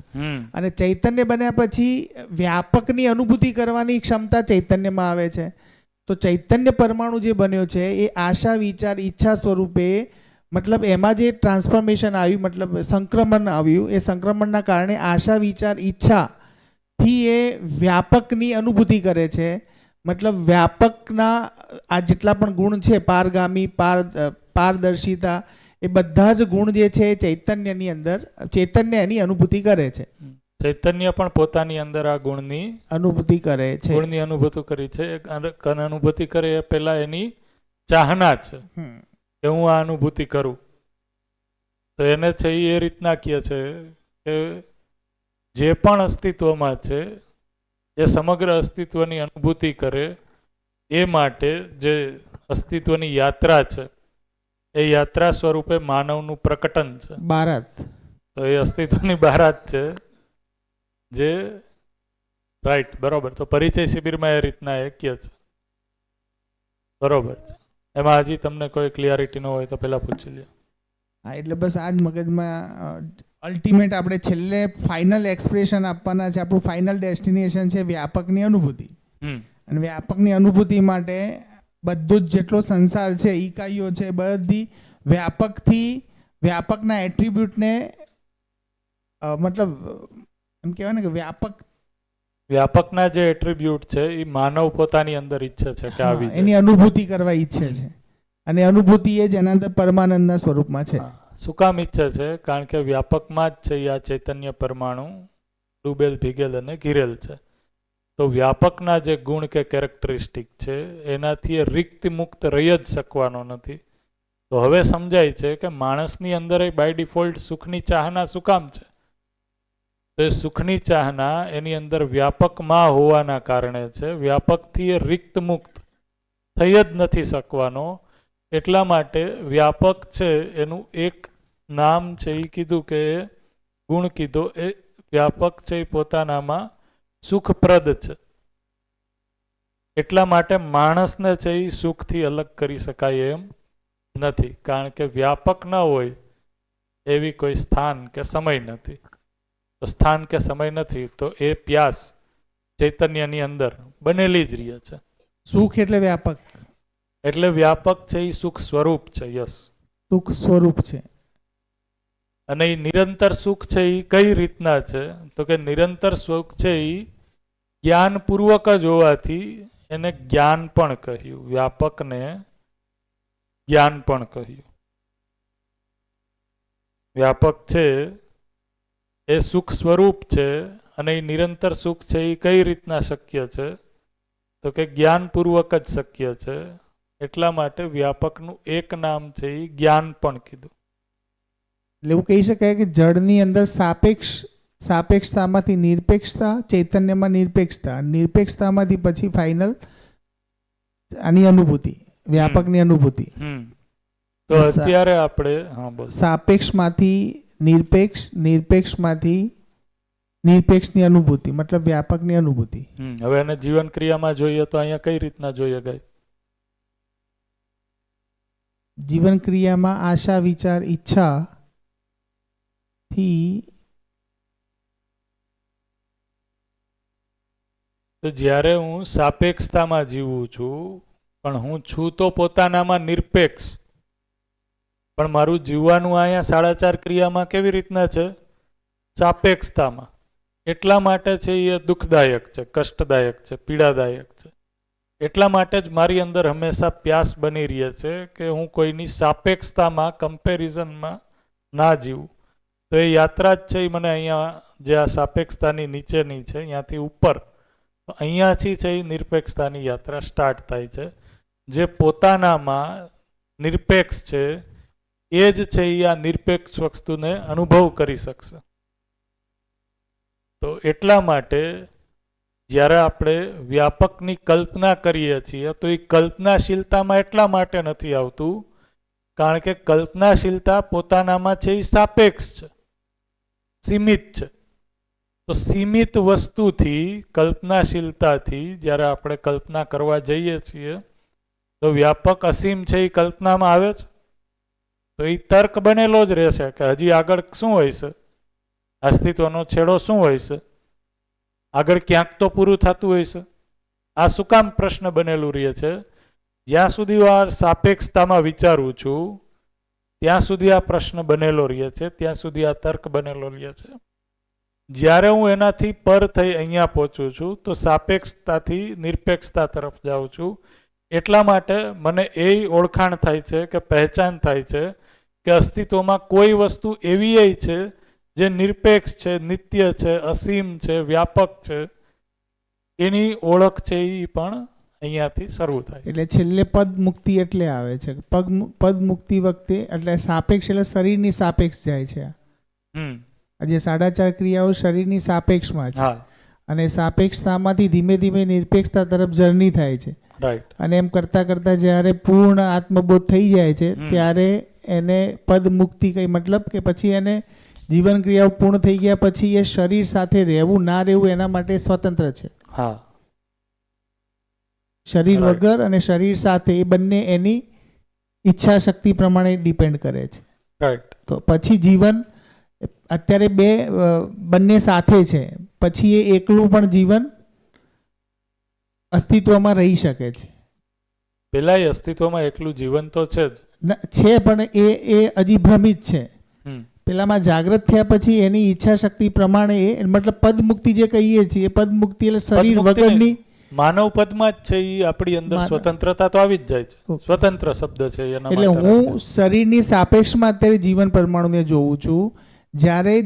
અને ચૈતન્ય બન્યા પછી વ્યાપકની અનુભૂતિ કરવાની ક્ષમતા ચૈતન્યમાં આવે છે. તો ચૈતન્ય પરમાણુ જે બન્યો છે એ આશા, વિચાર, ઈચ્છા સ્વરૂપે, મતલબ એમાં જે ટ્રાન્સફોર્મેશન આવ્યું, મતલબ સંક્રમણ આવ્યું, એ સંક્રમણના કારણે આશા, વિચાર, ઈચ્છાથી એ વ્યાપકની અનુભૂતિ કરે છે. મતલબ વ્યાપકના આ જેટલા પણ ગુણ છે, પારગામી, પારદર્શિતા, એ બધા જ ગુણ જે છે ચૈતન્યની અંદર, ચૈતન્ય એની અનુભૂતિ કરે છે. ચૈતન્ય પણ પોતાની અંદર આ ગુણની અનુભૂતિ કરે છે. ગુણની અનુભૂતિ કરી છે. અનુભૂતિ કરે એ પહેલા એની ચાહના છે કે હું આ અનુભૂતિ કરું. તો એને છે એ રીતના કહે છે કે જે પણ અસ્તિત્વમાં છે એ સમગ્ર અસ્તિત્વની અનુભૂતિ કરે એ માટે જે અસ્તિત્વની યાત્રા છે એ યાત્રા સ્વરૂપે માનવનું પ્રકટન છે, બારાત. તો એ અસ્તિત્વની બારાત છે જે રાઈટ બરોબર. તો પરિચય શિબિરમાં એ રીતના એ કહે છે, બરોબર છે. એમાં હજી તમને કોઈ ક્લિયરિટી ન હોય તો પહેલા પૂછી લે. હા, એટલે બસ આ જ મગજમાં અલ્ટિમેટ આપણે છેલ્લે ફાઇનલ એક્સપ્રેશન આપવાના છે. આપણું ફાઇનલ ડેસ્ટિનેશન છે વ્યાપકની અનુભૂતિ. અને વ્યાપકની અનુભૂતિ માટે બધું જ જેટલો સંસાર છે, ઇકાઈઓ છે, બધી વ્યાપકથી વ્યાપકના એટ્રીબ્યુટને મતલબ એમ કહેવાય ને કે વ્યાપકના જે એટ્રીબ્યુટ છે એ માનવ પોતાની અંદર ઈચ્છે છે કે આવી એની અનુભૂતિ કરવા ઈચ્છે છે. અને અનુભૂતિ એ જ એના અંદર પરમાનંદના સ્વરૂપમાં છે. શું કામ ઈચ્છે છે? કારણ કે વ્યાપકમાં જ છે આ ચૈતન્ય પરમાણુ ડૂબેલ, ભીગેલ અને ઘીરેલ છે. તો વ્યાપકના જે ગુણ કે કેરેક્ટરિસ્ટિક છે એનાથી એ રિક્ત મુક્ત રહી જ શકવાનો નથી. તો હવે સમજાય છે કે માણસની અંદર બાય ડિફોલ્ટ સુખની ચાહના શું કામ છે? તો એ સુખની ચાહના એની અંદર વ્યાપકમાં હોવાના કારણે છે. વ્યાપકથી એ રિક્ત મુક્ત થઈ જ નથી શકવાનો. એટલા માટે વ્યાપક છે એનું એક નામ છે એ કીધું કે ગુણ કીધો, એ વ્યાપક છે એ પોતાનામાં સુખપ્રદ છે. એટલા માટે માણસને છે એ સુખથી અલગ કરી શકાય એમ નથી, કારણ કે વ્યાપક ન હોય એવી કોઈ સ્થાન કે સમય નથી. તો સ્થાન કે સમય નથી તો એ પ્યાસ ચૈતન્યની અંદર બનેલી જ રહે છે. સુખ એટલે વ્યાપક, એટલે વ્યાપક છે એ સુખ સ્વરૂપ છે. યસ, સુખ સ્વરૂપ છે. અને એ નિરંતર સુખ છે એ કઈ રીતના છે? તો કે નિરંતર સુખ છે એ જ્ઞાનપૂર્વક જ હોવાથી એને જ્ઞાન પણ કહ્યું, વ્યાપકને જ્ઞાન પણ કહ્યું. વ્યાપક છે એ સુખ સ્વરૂપ છે અને એ નિરંતર સુખ છે એ કઈ રીતના શક્ય છે? તો કે જ્ઞાનપૂર્વક જ શક્ય છે. એટલા માટે વ્યાપકનું એક નામ છે એ જ્ઞાન પણ કીધું. એટલે એવું કહી શકાય કે જળની અંદર સાપેક્ષતામાંથી નિરપેક્ષતા, ચૈતન્યમાં નિરપેક્ષતા, નિરપેક્ષતામાંથી પછી ફાઇનલ આની અનુભૂતિ, વ્યાપકની અનુભૂતિ. તો અત્યારે આપણે સાપેક્ષમાંથી નિરપેક્ષ, નિરપેક્ષમાંથી નિરપેક્ષની અનુભૂતિ, મતલબ વ્યાપકની અનુભૂતિ. હવે એને જીવન ક્રિયામાં જોઈએ તો અહીંયા કઈ રીતના જોઈએ ગઈ? જીવન ક્રિયામાં આશા, વિચાર, ઈચ્છા થી તો જ્યારે હું સાપેક્ષતામાં જીવું છું, પણ હું છું તો પોતાનામાં નિરપેક્ષ, પણ મારું જીવવાનું અહીંયા 4.5 ક્રિયામાં કેવી રીતના છે? સાપેક્ષતામાં. એટલા માટે છે એ દુઃખદાયક છે, કષ્ટદાયક છે, પીડાદાયક છે. એટલા માટે જ મારી અંદર હંમેશા પ્યાસ બની રહે છે કે હું કોઈની સાપેક્ષતામાં, કમ્પેરિઝનમાં ના જીવું. તો એ યાત્રા જ છે એ મને અહીંયા જે આ સાપેક્ષતાની નીચેની છે અહીંયાથી ઉપર, તો અહીંયાથી છે એ નિરપેક્ષતાની યાત્રા સ્ટાર્ટ થાય છે. જે પોતાનામાં નિરપેક્ષ છે એ જ છે એ આ નિરપેક્ષ વસ્તુને અનુભવ કરી શકશે. તો એટલા માટે જ્યારે આપણે વ્યાપકની કલ્પના કરીએ છીએ તો એ કલ્પનાશીલતામાં એટલા માટે નથી આવતું કારણ કે કલ્પનાશીલતા પોતાનામાં છે એ સાપેક્ષ છે, સીમિત છે. તો સીમિત વસ્તુથી, કલ્પનાશીલતાથી જ્યારે આપણે કલ્પના કરવા જઈએ છીએ તો વ્યાપક અસીમ છે એ કલ્પનામાં આવે છે. તો એ તર્ક બનેલો જ રહેશે કે હજી આગળ શું હોય છે, અસ્તિત્વનો છેડો શું હોય છે, આગળ ક્યાંક તો પૂરું થતું હોય છે. આ શું કામ પ્રશ્ન બનેલું રહે છે? જ્યાં સુધી હું આ સાપેક્ષતામાં વિચારું છું ત્યાં સુધી આ પ્રશ્ન બનેલો રહે છે, ત્યાં સુધી આ તર્ક બનેલો રહે છે. જ્યારે હું એનાથી પર થઈ અહીંયા પહોંચું છું તો સાપેક્ષતાથી નિરપેક્ષતા તરફ જાઉં છું. એટલા માટે મને એ ઓળખાણ થાય છે કે પહેચાન થાય છે કે અસ્તિત્વમાં કોઈ વસ્તુ એવી છે જે નિરપેક્ષ છે, નિત્ય છે, અસીમ છે, વ્યાપક છે. એની ઓળખ છે એ પણ અહીંયાથી શરૂ થાય. એટલે છેલ્લે પદ મુક્તિ એટલે આવે છે. પદ મુક્તિ વખતે એટલે સાપેક્ષ એટલે શરીરની સાપેક્ષ જાય છે. આ જે 4.5 ક્રિયાઓ શરીરની સાપેક્ષમાં છે. હા, અને સાપેક્ષતામાંથી ધીમે ધીમે નિરપેક્ષતા તરફ જર્ની થાય છે. રાઈટ. અને એમ કરતાં કરતાં જ્યારે પૂર્ણ આત્મબોધ થઈ જાય છે ત્યારે એને પદ મુક્તિ કઈ મતલબ કે પછી એને જીવન ક્રિયાઓ પૂર્ણ થઈ ગયા પછી એ શરીર સાથે રહેવું ના રહેવું એના માટે સ્વતંત્ર છે. હા, શરીર Right. વગર અને શરીર સાથે એ બંને એની ઈચ્છા શક્તિ પ્રમાણે ડિપેન્ડ કરે છે. રાઈટ. તો પછી જીવન અત્યારે બંને સાથે છે, પછી એ એકલું પણ જીવન અસ્તિત્વમાં રહી શકે છે. પેલાય અસ્તિત્વમાં એકલું જીવન તો છે જ. છે પણ એ હજી ભ્રમિત છે. હમ. પેલામાં જાગૃત થયા પછી એની ઈચ્છા શક્તિ પ્રમાણે મતલબ પદ મુક્તિ જે કહીએ છીએ પદ મુક્તિ એટલે શરીર પદમુક્તિ વગરની નહીં. માનવ પદમાં જ છે એ આપણી અંદર સ્વતંત્રતા તો આવી જ જાય છે. Okay. સ્વતંત્ર શબ્દ છે એના એટલે માટે હું રાખ્યો. શરીરની સાપેક્ષમાં અત્યારે જીવન પરમાણુને જોઉં છું. જ્યારે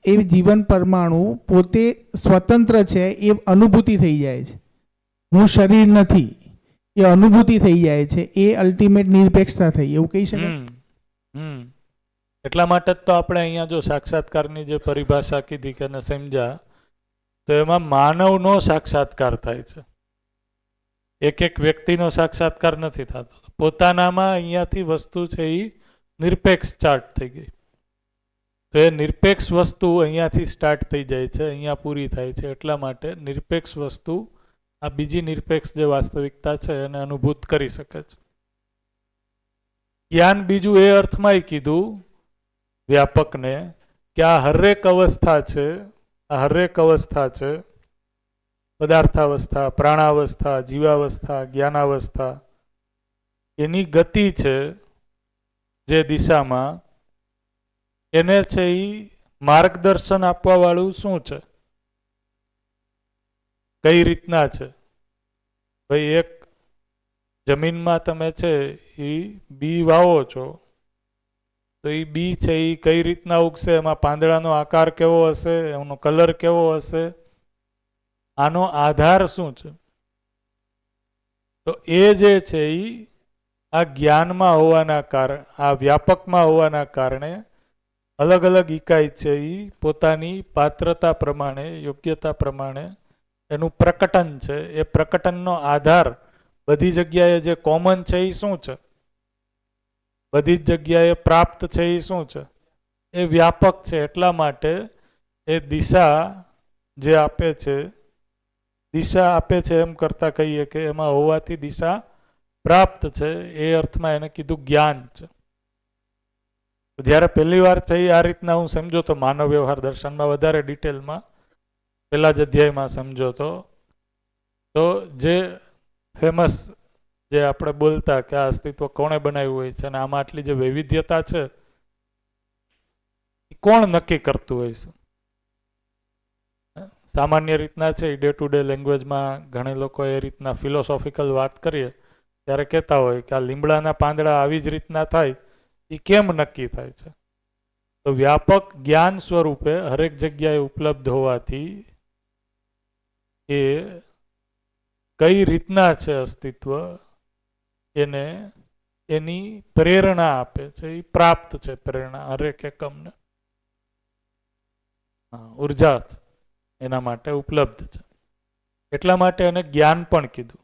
એ જીવન પરમાણુ પોતે સ્વતંત્ર છે એ અનુભૂતિ થઈ જાય છે. હું શરીર નથી એ અનુભૂતિ થઈ જાય છે. એ અલ્ટિમેટ નિરપેક્ષતા થઈ એવું કહી શકાય. એટલા માટે જ તો આપણે અહીંયા જો સાક્ષાત્કારની જે પરિભાષા કીધી કે એને સમજ્યા તો એમાં માનવનો સાક્ષાત્કાર થાય છે. એક એક વ્યક્તિનો સાક્ષાત્કાર નથી થતો. પોતાનામાં અહીંયાથી વસ્તુ છે એ નિરપેક્ષ સ્ટાર્ટ થઈ ગઈ. તો એ નિરપેક્ષ વસ્તુ અહીંયાથી સ્ટાર્ટ થઈ જાય છે, અહીંયા પૂરી થાય છે. એટલા માટે નિરપેક્ષ વસ્તુ આ બીજી નિરપેક્ષ જે વાસ્તવિકતા છે એને અનુભૂત કરી શકે છે. જ્ઞાન બીજું એ અર્થમાં કીધું વ્યાપકને કે આ હરેક અવસ્થા છે, આ હરેક અવસ્થા છે, પદાર્થાવસ્થા, પ્રાણાવસ્થા, જીવાવસ્થા, જ્ઞાનાવસ્થા, એની ગતિ છે જે દિશામાં એને છે એ માર્ગદર્શન આપવા વાળું શું છે, કઈ રીતના છે. ભાઈ એક જમીનમાં તમે છે એ બી વાવો છો તો એ બી છે એ કઈ રીતના ઉગશે, એમાં પાંદડાનો આકાર કેવો હશે, એનો કલર કેવો હશે, આનો આધાર શું છે. તો એ જે છે એ આ જ્ઞાનમાં હોવાના કારણે, આ વ્યાપકમાં હોવાના કારણે અલગ અલગ ઇકાઈ છે એ પોતાની પાત્રતા પ્રમાણે, યોગ્યતા પ્રમાણે એનું પ્રકટન છે. એ પ્રકટનનો આધાર બધી જગ્યાએ જે કોમન છે એ શું છે, બધી જ જગ્યાએ પ્રાપ્ત છે એ શું છે, એ વ્યાપક છે. એટલા માટે એ દિશા જે આપે છે, દિશા આપે છે એમ કરતાં કહીએ કે એમાં હોવાથી દિશા પ્રાપ્ત છે, એ અર્થમાં એને કીધું જ્ઞાન છે. જ્યારે પહેલી વાર છે આ રીતના હું સમજો તો માનવ વ્યવહાર દર્શનમાં વધારે ડિટેલમાં પહેલા જ અધ્યાયમાં સમજો તો જે ફેમસ જે આપણે બોલતા કે આ અસ્તિત્વ કોણે બનાવ્યું હોય છે અને આમાં આટલી જે વૈવિધ્યતા છે એ કોણ નક્કી કરતું હોય છે. સામાન્ય રીતના છે ડે ટુ ડે લેંગ્વેજમાં ઘણી લોકો એ રીતના ફિલોસોફિકલ વાત કરીએ ત્યારે કહેતા હોય કે આ લીમડાના પાંદડા આવી જ રીતના થાય એ કેમ નક્કી થાય છે. તો વ્યાપક જ્ઞાન સ્વરૂપે હરેક જગ્યાએ ઉપલબ્ધ હોવાથી એ કઈ રીતના છે અસ્તિત્વ એને એની પ્રેરણા આપે છે, એ પ્રાપ્ત છે પ્રેરણા હરેક એકમને, ઉર્જા એના માટે ઉપલબ્ધ છે. એટલા માટે એને જ્ઞાન પણ કીધું.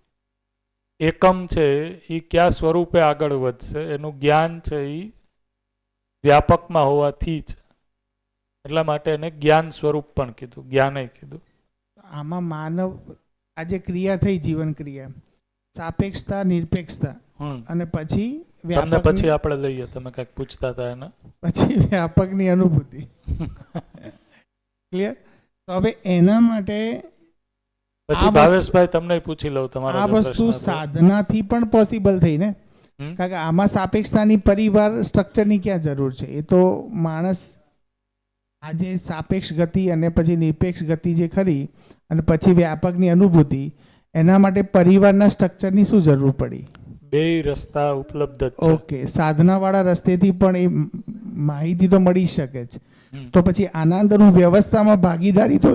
એકમ છે એ કયા સ્વરૂપે આગળ વધશે એનું જ્ઞાન છે એ વ્યાપકમાં હોવાથી જ, એટલા માટે એને જ્ઞાન સ્વરૂપ પણ કીધું, જ્ઞાને કીધું. આમાં માનવ આ જે ક્રિયા થઈ જીવન ક્રિયા, સાપેક્ષતા, નિરપેક્ષતા હમ અને પછી તમને પછી વ્યાપકની આપણે લઈએ, તમે કંઈક પૂછતા હતા એને. પછી વ્યાપકની અનુભૂતિ. ક્લિયર? તો હવે એના માટે પછી આ ભાવેશભાઈ તમને પૂછી લઉં તમારો આ જો વસ્તુ પ્રશ્ન હતો. સાધનાથી પણ પોસિબલ થઈ ને, હમ? કારણ કે આમાં સાપેક્ષતાની પરિવાર સ્ટ્રક્ચરની ક્યાં જરૂર છે? એ તો માણસ આજે સાપેક્ષ ગતિ અને પછી નિરપેક્ષ ગતિ જે ખરી અને પછી વ્યાપકની અનુભૂતિ, એના માટે પરિવારના સ્ટ્રક્ચરની શું જરૂર પડી? બેય રસ્તા ઉપલબ્ધ જ છે. ઓકે, સાધનાવાળા રસ્તેથી પણ એ માહિતી તો મળી શકે છે. હમ. તો પછી આના અંદર હું વ્યવસ્થામાં ભાગીદારી તો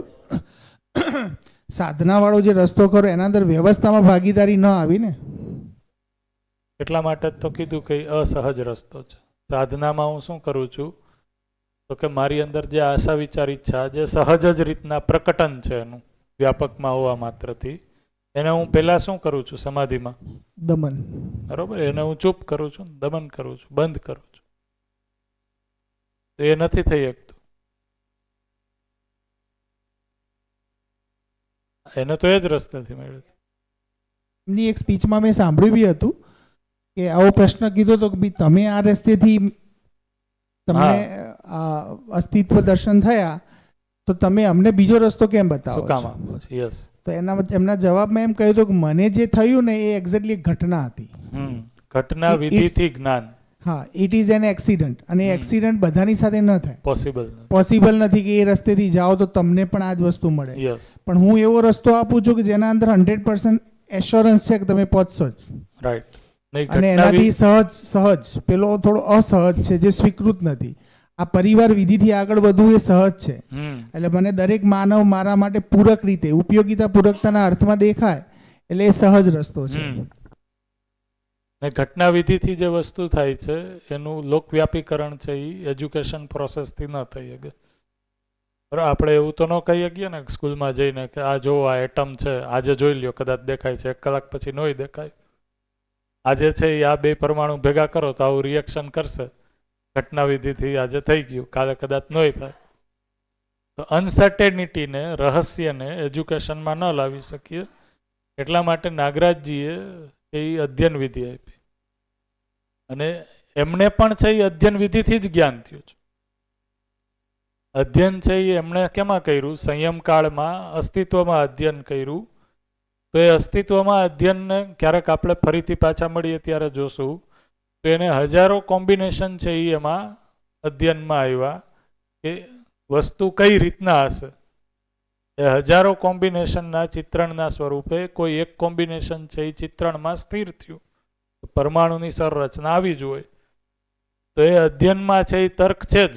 સાધનાવાળો જે રસ્તો કરો એના અંદર વ્યવસ્થામાં ભાગીદારી ન આવી ને. એટલા માટે જ તો કીધું કે અસહજ રસ્તો છે. સાધનામાં હું શું કરું છું તો કે મારી અંદર જે આશા વિચાર ઈચ્છા જે સહજ જ રીતના પ્રકટન છે એનું વ્યાપકમાં હોવા માત્રથી, એને હું પહેલા શું કરું છું સમાધિમાં, દમન. બરોબર, એને હું ચૂપ કરું છું, દમન કરું છું, બંધ કરું છું. તો એ નથી થઈ શકતું. એને તો એ જ રસ્તેથી મળ્યું. એમની એક સ્પીચમાં મેં સાંભળ્યું બી હતું કે આવો પ્રશ્ન કીધો તો કે ભઈ તમે આ રસ્તેથી તમને અસ્તિત્વ દર્શન થયા તો તમે અમને બીજો રસ્તો કેમ શું બતાવો કામ છો? આપો છો? યસ. તો એમના જવાબમાં એમ કહ્યું હતું કે મને જે થયું ને એ એક્ઝેક્ટલી ઘટના હતી. ઘટના વિધિથી જ્ઞાન હા, ઇટ ઇઝ એન એક્સિડન્ટ, અને હમ. એક્સિડન્ટ બધાની સાથે ન થાય. પોસિબલ. પોસિબલ નથી કે એ રસ્તેથી જાઓ તો તમને પણ આ જ વસ્તુ મળે. યસ, પણ હું એવો રસ્તો આપું છું કે જેના અંદર 100% એશ્યોરન્સ છે કે તમે પહોંચશો જ. રાઈટ. અને એનાથી સહજ પેલો થોડો અસહજ છે જે સ્વીકૃત નથી. આ પરિવાર વિધિથી આગળ વધવું એ સહજ છે. એટલે મને દરેક માનવ મારા માટે પૂરક રીતે ઉપયોગિતા પૂરકતાના અર્થમાં દેખાય એટલે એ સહજ રસ્તો છે. ને ઘટના વિધિથી જે વસ્તુ થાય છે એનું લોકવ્યાપીકરણ છે એ એજ્યુકેશન પ્રોસેસથી ન થઈ શકે. બરાબર, આપણે એવું તો ન કહી શકીએ ને સ્કૂલમાં જઈને કે આ જો આ એટમ છે, આજે જોઈ લ્યો કદાચ દેખાય છે, 1 કલાક પછી નોય દેખાય. આજે છે એ આ 2 પરમાણુ ભેગા કરો તો આવું રિએક્શન કરશે. ઘટના વિધિથી આજે થઈ ગયું, કાલે કદાચ નોય થાય. તો અનસર્ટેનિટીને, રહસ્યને એજ્યુકેશનમાં ન લાવી શકીએ. એટલા માટે નાગરાજજીએ એ અધ્યયન વિધિ આપી, અને એમને પણ છે એ અધ્યયન વિધિથી જ જ્ઞાન થયું છે. અધ્યયન છે એ એમણે કેમાં કર્યું? સંયમ કાળમાં અસ્તિત્વમાં અધ્યયન કર્યું. તો એ અસ્તિત્વમાં અધ્યયનને ક્યારેક આપણે ફરીથી પાછા મળીએ ત્યારે જોશું તો એને હજારો કોમ્બિનેશન છે એ એમાં અધ્યયનમાં આવ્યા કે વસ્તુ કઈ રીતના હશે. એ હજારો કોમ્બિનેશનના ચિત્રણના સ્વરૂપે કોઈ એક કોમ્બિનેશન છે એ ચિત્રણમાં સ્થિર થયું. પરમાણુની સંરચના આવી જ હોય. તો એ અધ્યયનમાં છે એ તર્ક છે જ,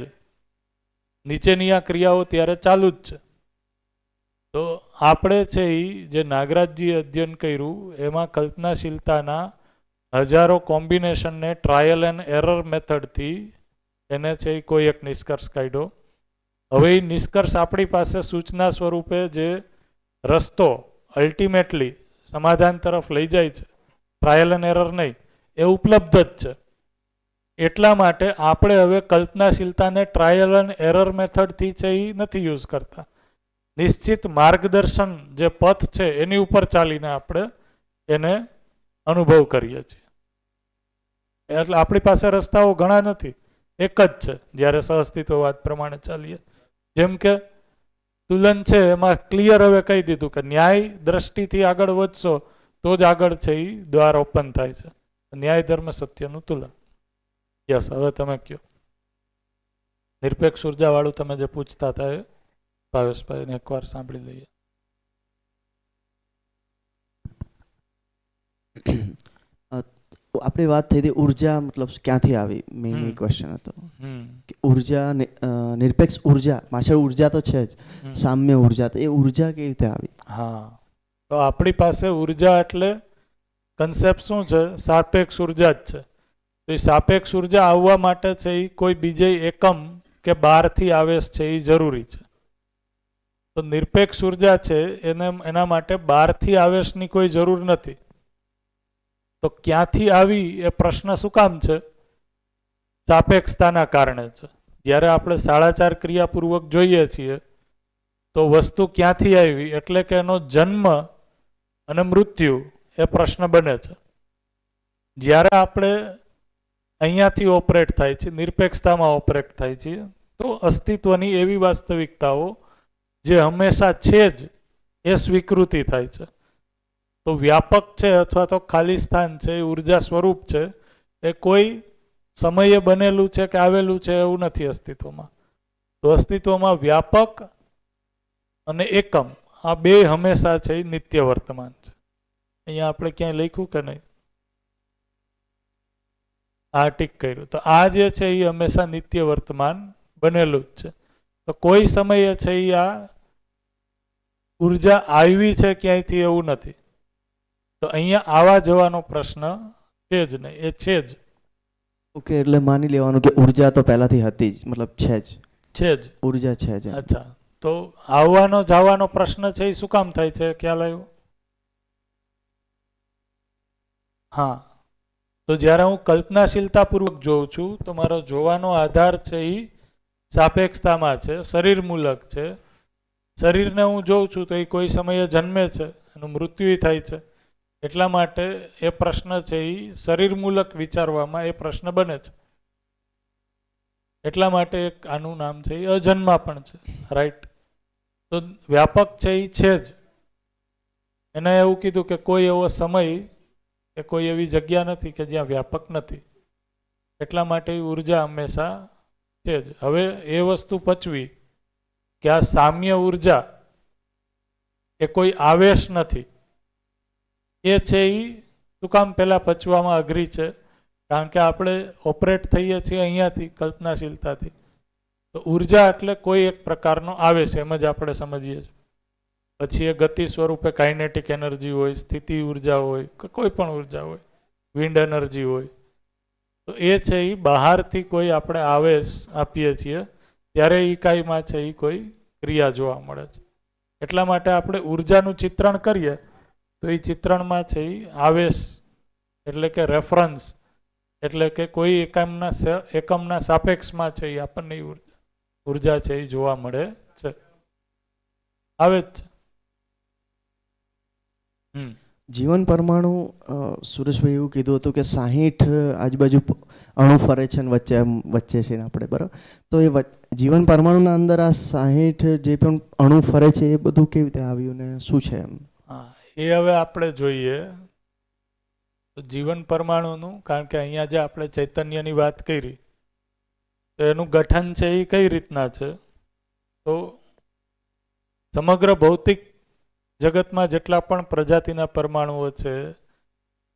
નીચેની આ ક્રિયાઓ ત્યારે ચાલુ જ છે. તો આપણે છે એ જે નાગરાજજીએ અધ્યયન કર્યું એમાં કલ્પનાશીલતાના હજારો કોમ્બિનેશનને ટ્રાયલ એન્ડ એરર મેથડથી એને છે એ કોઈ એક નિષ્કર્ષ કાઢ્યો. હવે એ નિષ્કર્ષ આપણી પાસે સૂચના સ્વરૂપે જે રસ્તો અલ્ટિમેટલી સમાધાન તરફ લઈ જાય છે, ટ્રાયલ એન્ડ એરર નહીં, એ ઉપલબ્ધ જ છે. એટલા માટે આપણે હવે કલ્પનાશીલતાને ટ્રાયલ એન્ડ એરર મેથડથી છે એ નથી યુઝ કરતા. નિશ્ચિત માર્ગદર્શન જે પથ છે એની ઉપર ચાલીને આપણે એને અનુભવ કરીએ છીએ. એટલે આપણી પાસે રસ્તાઓ ઘણા નથી, એક જ છે જ્યારે સહઅસ્તિત્વવાદ પ્રમાણે ચાલીએ. જેમ કે તુલન છે એમાં ક્લિયર હવે કહી દીધું કે ન્યાય દ્રષ્ટિથી આગળ વધશો તો જ આગળ છે એ દ્વાર ઓપન થાય છે. ન્યાય ધર્મ સત્યનું તુલન. યસ, હવે તમે કયો. નિરપેક્ષ ઉર્જાવાળું તમે જે પૂછતા હતા એ ભાવેશભાઈને એકવાર સાંભળી લઈએ. આપણી વાત થઈ હતી ઉર્જા મતલબ ક્યાંથી આવી, મેઇન એ ક્વેશ્ચન હતો કે ઉર્જા નિરપેક્ષ ઉર્જા, પાછળ ઉર્જા તો છે જ, સામ્ય ઉર્જા, તો એ ઉર્જા કેવી રીતે આવી? હા, તો આપણી પાસે ઉર્જા એટલે કન્સેપ્ટ શું છે? સાપેક્ષ ઉર્જા જ છે. તો એ સાપેક્ષ ઉર્જા આવવા માટે છે એ કોઈ બીજે એકમ કે બહારથી આવેશ છે એ જરૂરી છે. તો નિરપેક્ષ ઉર્જા છે એને એના માટે બહારથી આવેશની કોઈ જરૂર નથી. તો ક્યાંથી આવી એ પ્રશ્ન શું કામ છે? સાપેક્ષતાના કારણે છે. જ્યારે આપણે સાડાચાર ક્રિયાપૂર્વક જોઈએ છીએ તો વસ્તુ ક્યાંથી આવી એટલે કે એનો જન્મ અને મૃત્યુ એ પ્રશ્ન બને છે. જ્યારે આપણે અહીંયાથી ઓપરેટ થાય છે, નિરપેક્ષતામાં ઓપરેટ થાય છે, તો અસ્તિત્વની એવી વાસ્તવિકતાઓ જે હંમેશા છે જ એ સ્વીકૃતિ થાય છે. તો વ્યાપક છે અથવા તો ખાલી સ્થાન છે, એ ઉર્જા સ્વરૂપ છે, એ કોઈ સમયે બનેલું છે કે આવેલું છે એવું નથી અસ્તિત્વમાં. તો અસ્તિત્વમાં વ્યાપક અને એકમ આ બે હંમેશા છે એ નિત્ય વર્તમાન છે. અહીંયા આપણે ક્યાંય લખ્યું કે નહીં? આ ટીક કર્યું. તો આ જે છે એ હંમેશા નિત્ય વર્તમાન બનેલું જ છે. તો કોઈ સમયે છે એ આ ઉર્જા આવી છે ક્યાંયથી એવું નથી. તો અહીંયા આવા જવાનો પ્રશ્ન છે જ નહીં, એ છે જ. ઓકે, એટલે માની લેવાનું કે ઉર્જા તો પહેલાથી હતી જ, મતલબ છે જ, છે જ. ઉર્જા છે જ. અચ્છા, તો આવવાનો જવાનો પ્રશ્ન છે એ શું કામ થાય છે? ખ્યાલ આવ્યો? હા, તો જ્યારે હું કલ્પનાશીલતાપૂર્વક જોઉં છું તો મારો જોવાનો આધાર છે એ સાપેક્ષતામાં છે, શરીર મૂલક છે. શરીરને હું જોઉં છું તો એ કોઈ સમયે જન્મે છે, એનું મૃત્યુ થાય છે. એટલા માટે એ પ્રશ્ન છે એ શરીર મૂલક વિચારવામાં એ પ્રશ્ન બને છે. એટલા માટે એક આનું નામ છે એ અજન્મા પણ છે. રાઈટ? તો વ્યાપક છે એ છે જ. એને એવું કીધું કે કોઈ એવો સમય કે કોઈ એવી જગ્યા નથી કે જ્યાં વ્યાપક નથી. એટલા માટે ઉર્જા હંમેશા છે જ. હવે એ વસ્તુ પચવી કે આ સામ્ય ઉર્જા એ કોઈ આવેશ નથી, એ છે એ શું કામ પહેલાં પચવામાં અઘરી છે? કારણ કે આપણે ઓપરેટ થઈએ છીએ અહીંયાથી, કલ્પનાશીલતાથી. તો ઉર્જા એટલે કોઈ એક પ્રકારનો આવેશ, એમ જ આપણે સમજીએ છીએ. પછી એ ગતિ સ્વરૂપે કાઇનેટિક એનર્જી હોય, સ્થિતિ ઉર્જા હોય, કે કોઈ પણ ઉર્જા હોય, વિન્ડ એનર્જી હોય. તો એ છે એ બહારથી કોઈ આપણે આવેશ આપીએ છીએ ત્યારે ઇકાઈમાં છે એ કોઈ ક્રિયા જોવા મળે છે. એટલા માટે આપણે ઉર્જાનું ચિત્રણ કરીએ તો એ ચિત્રણમાં છે એ આવેશ એટલે કે રેફરન્સ એટલે કે કોઈ એકમના સાપેક્ષમાં છે એ આપણને ઉર્જા છે એ જોવા મળે છે. આવે જ છે. જીવન પરમાણુ, સુરેશભાઈ એવું કીધું હતું કે 60 આજુબાજુ અણુ ફરે છે ને વચ્ચે છે ને આપણે, બરાબર? તો એ જીવન પરમાણુના અંદર આ 60 જે પણ અણુ ફરે છે એ બધું કેવી રીતે આવ્યું ને શું છે એમ? હા, એ હવે આપણે જોઈએ. તો જીવન પરમાણુનું, કારણ કે અહીંયા જે આપણે ચૈતન્યની વાત કરી તો એનું ગઠન છે એ કઈ રીતના છે? તો સમગ્ર ભૌતિક જગતમાં જેટલા પણ પ્રજાતિના પરમાણુઓ છે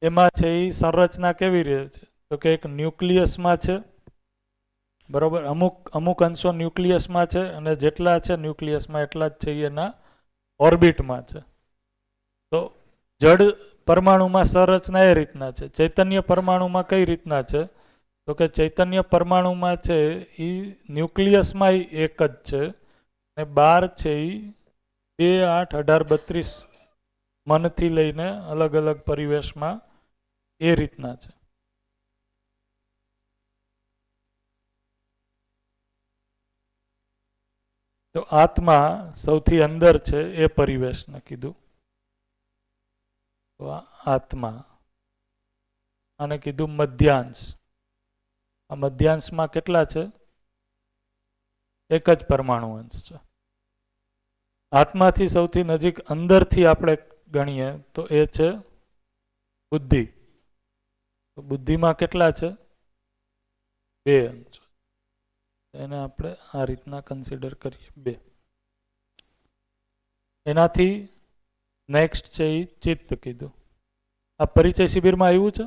એમાં છે એ સંરચના કેવી રીતે છે? તો કે એક ન્યુક્લિયસમાં છે, બરાબર? અમુક અંશો ન્યુક્લિયસમાં છે અને જેટલા છે ન્યુક્લિયસમાં એટલા જ છે એના ઓર્બિટમાં છે. તો જડ પરમાણુમાં સંરચના એ રીતના છે. ચૈતન્ય પરમાણુમાં કઈ રીતના છે? તો કે ચૈતન્ય પરમાણુમાં છે એ ન્યુક્લિયસમાં એક જ છે અને બહાર છે એ 2, 8, 18, 32 મનથી લઈને અલગ અલગ પરિવેશમાં એ રીતના છે. તો આત્મા સૌથી અંદર છે એ પરિવેશને કીધું. તો આત્મા, આને કીધું મધ્યાંશ. આ મધ્યાંશમાં કેટલા છે? એક જ પરમાણુ અંશ છે. આત્માથી સૌથી નજીક અંદરથી આપણે ગણીએ તો એ છે બુદ્ધિ. તો બુદ્ધિમાં કેટલા છે? 2 અંશો. એને આપણે આ રીતના કન્સિડર કરીએ, 2. એનાથી નેક્સ્ટ છે એ ચિત્ત કીધું. આ પરિચય શિબિરમાં આવ્યું છે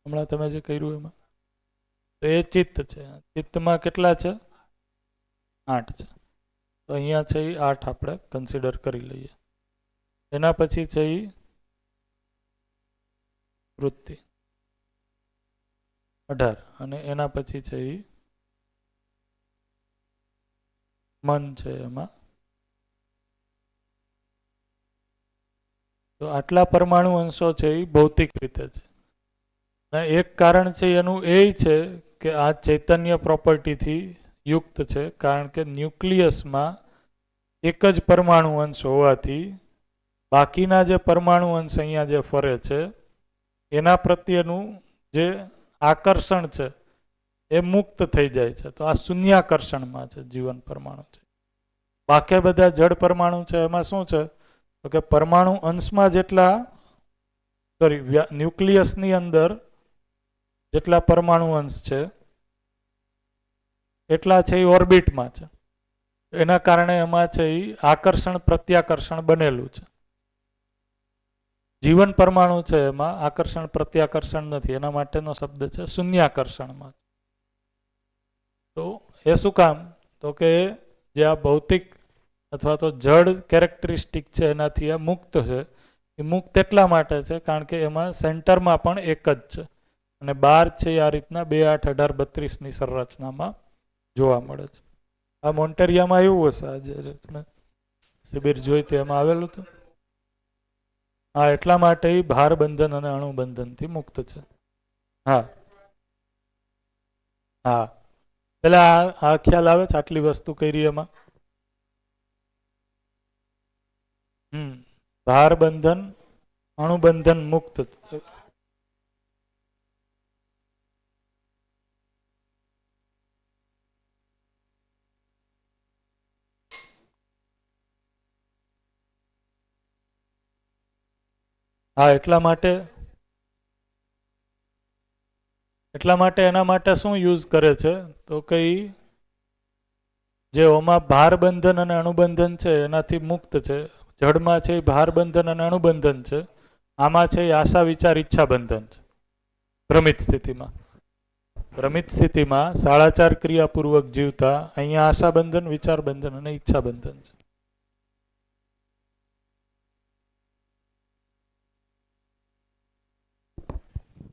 હમણાં તમે જે કર્યું એમાં? તો એ ચિત્ત છે. ચિત્તમાં કેટલા છે? 8 છે. તો અહીંયા છે એ 8 આપણે કન્સિડર કરી લઈએ. એના પછી છે એ વૃત્તિ 18 અને એના પછી છે એ મન છે. એમાં તો આટલા પરમાણુ અંશો છે એ ભૌતિક રીતે છે. અને એક કારણ છે એનું એ છે કે આ ચૈતન્ય પ્રોપર્ટીથી યુક્ત છે, કારણ કે ન્યુક્લિયસમાં એક જ પરમાણુ અંશ હોવાથી બાકીના જે પરમાણુ અંશ અહીંયા જે ફરે છે એના પ્રત્યેનું જે આકર્ષણ છે એ મુક્ત થઈ જાય છે. તો આ શૂન્યાકર્ષણમાં છે જીવન પરમાણુ છે. બાકી બધા જડ પરમાણુ છે એમાં શું છે તો કે પરમાણુ અંશમાં જેટલા ન્યુક્લિયસની અંદર જેટલા પરમાણુ અંશ છે એટલા છે એ ઓર્બિટમાં છે. એના કારણે એમાં છે એ આકર્ષણ પ્રત્યાકર્ષણ બનેલું છે. જીવન પરમાણુ છે એમાં આકર્ષણ પ્રત્યાકર્ષણ નથી, એના માટેનો શબ્દ છે શૂન્યાકર્ષણમાં. તો એ શું કામ તો કે જે આ ભૌતિક અથવા તો જડ કેરેક્ટરિસ્ટિક છે એનાથી આ મુક્ત છે. એ મુક્ત એટલા માટે છે કારણ કે એમાં સેન્ટરમાં પણ એક જ છે અને બાર છે આ રીતના 2, 8, 18, 32ની સંરચનામાં જોવા મળે છે. આ મોન્ટેરિયામાં એવું હશે, આજે શિબિર જોઈ તે એમાં આવેલું હતું. હા, એટલા માટે ભાર બંધન અને અણુબંધનથી મુક્ત છે. હા હા, પેલા આ ખ્યાલ આવે છે આટલી વસ્તુ કરી એમાં? ભાર બંધન અણુબંધન મુક્ત. હા, એટલા માટે એના માટે શું યુઝ કરે છે તો કઈ જે ઓમાં ભાર બંધન અને અણુબંધન છે એનાથી મુક્ત છે. જડમાં છે ભાર બંધન અને અણુબંધન છે, આમાં છે આશા વિચાર ઈચ્છા બંધન છે. ભ્રમિત સ્થિતિમાં સાળાચાર ક્રિયાપૂર્વક જીવતા અહીંયા આશા બંધન, વિચાર બંધન અને ઈચ્છા બંધન છે.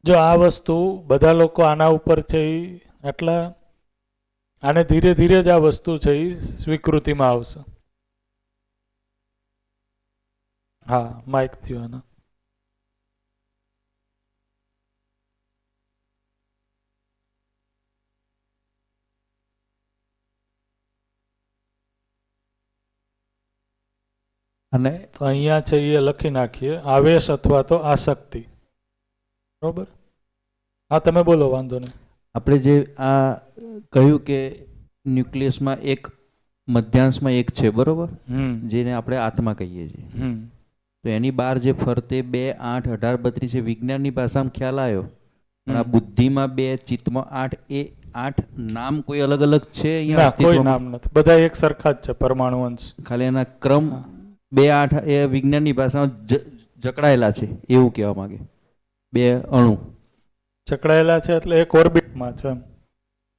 જો આ વસ્તુ બધા લોકો આના ઉપર છે એટલા આને ધીરે ધીરે જ આ વસ્તુ છે એ સ્વીકૃતિમાં આવશે. હા, માઇક થયો આના. અને તો અહીંયા છે એ લખી નાખીએ આવેશ અથવા તો આસક્તિ. બરોબર? હા, તમે બોલો, વાંધો નહીં. આપણે જે આ કહ્યું કે ન્યુક્લિયસમાં એક મધ્યાંશમાં એક છે, બરોબર, જેને આપણે આત્મા કહીએ છીએ. તો એની બહાર જે ફરતે 2, 8, 18, 32 છે, વિજ્ઞાનની ભાષામાં ખ્યાલ આવ્યો. પણ આ બુદ્ધિમાં 2, ચિત્તમાં 8, એ 8 નામ કોઈ અલગ અલગ છે? ના, કોઈ નામ નથી, બધા એક સરખા જ છે પરમાણુ અંશ. ખાલી એના ક્રમ 2, 8 એ વિજ્ઞાનની ભાષામાં જકડાયેલા છે એવું કહેવા માંગે. 2 અણુ જકડાયેલા છે એટલે એક ઓર્બિટમાં છે.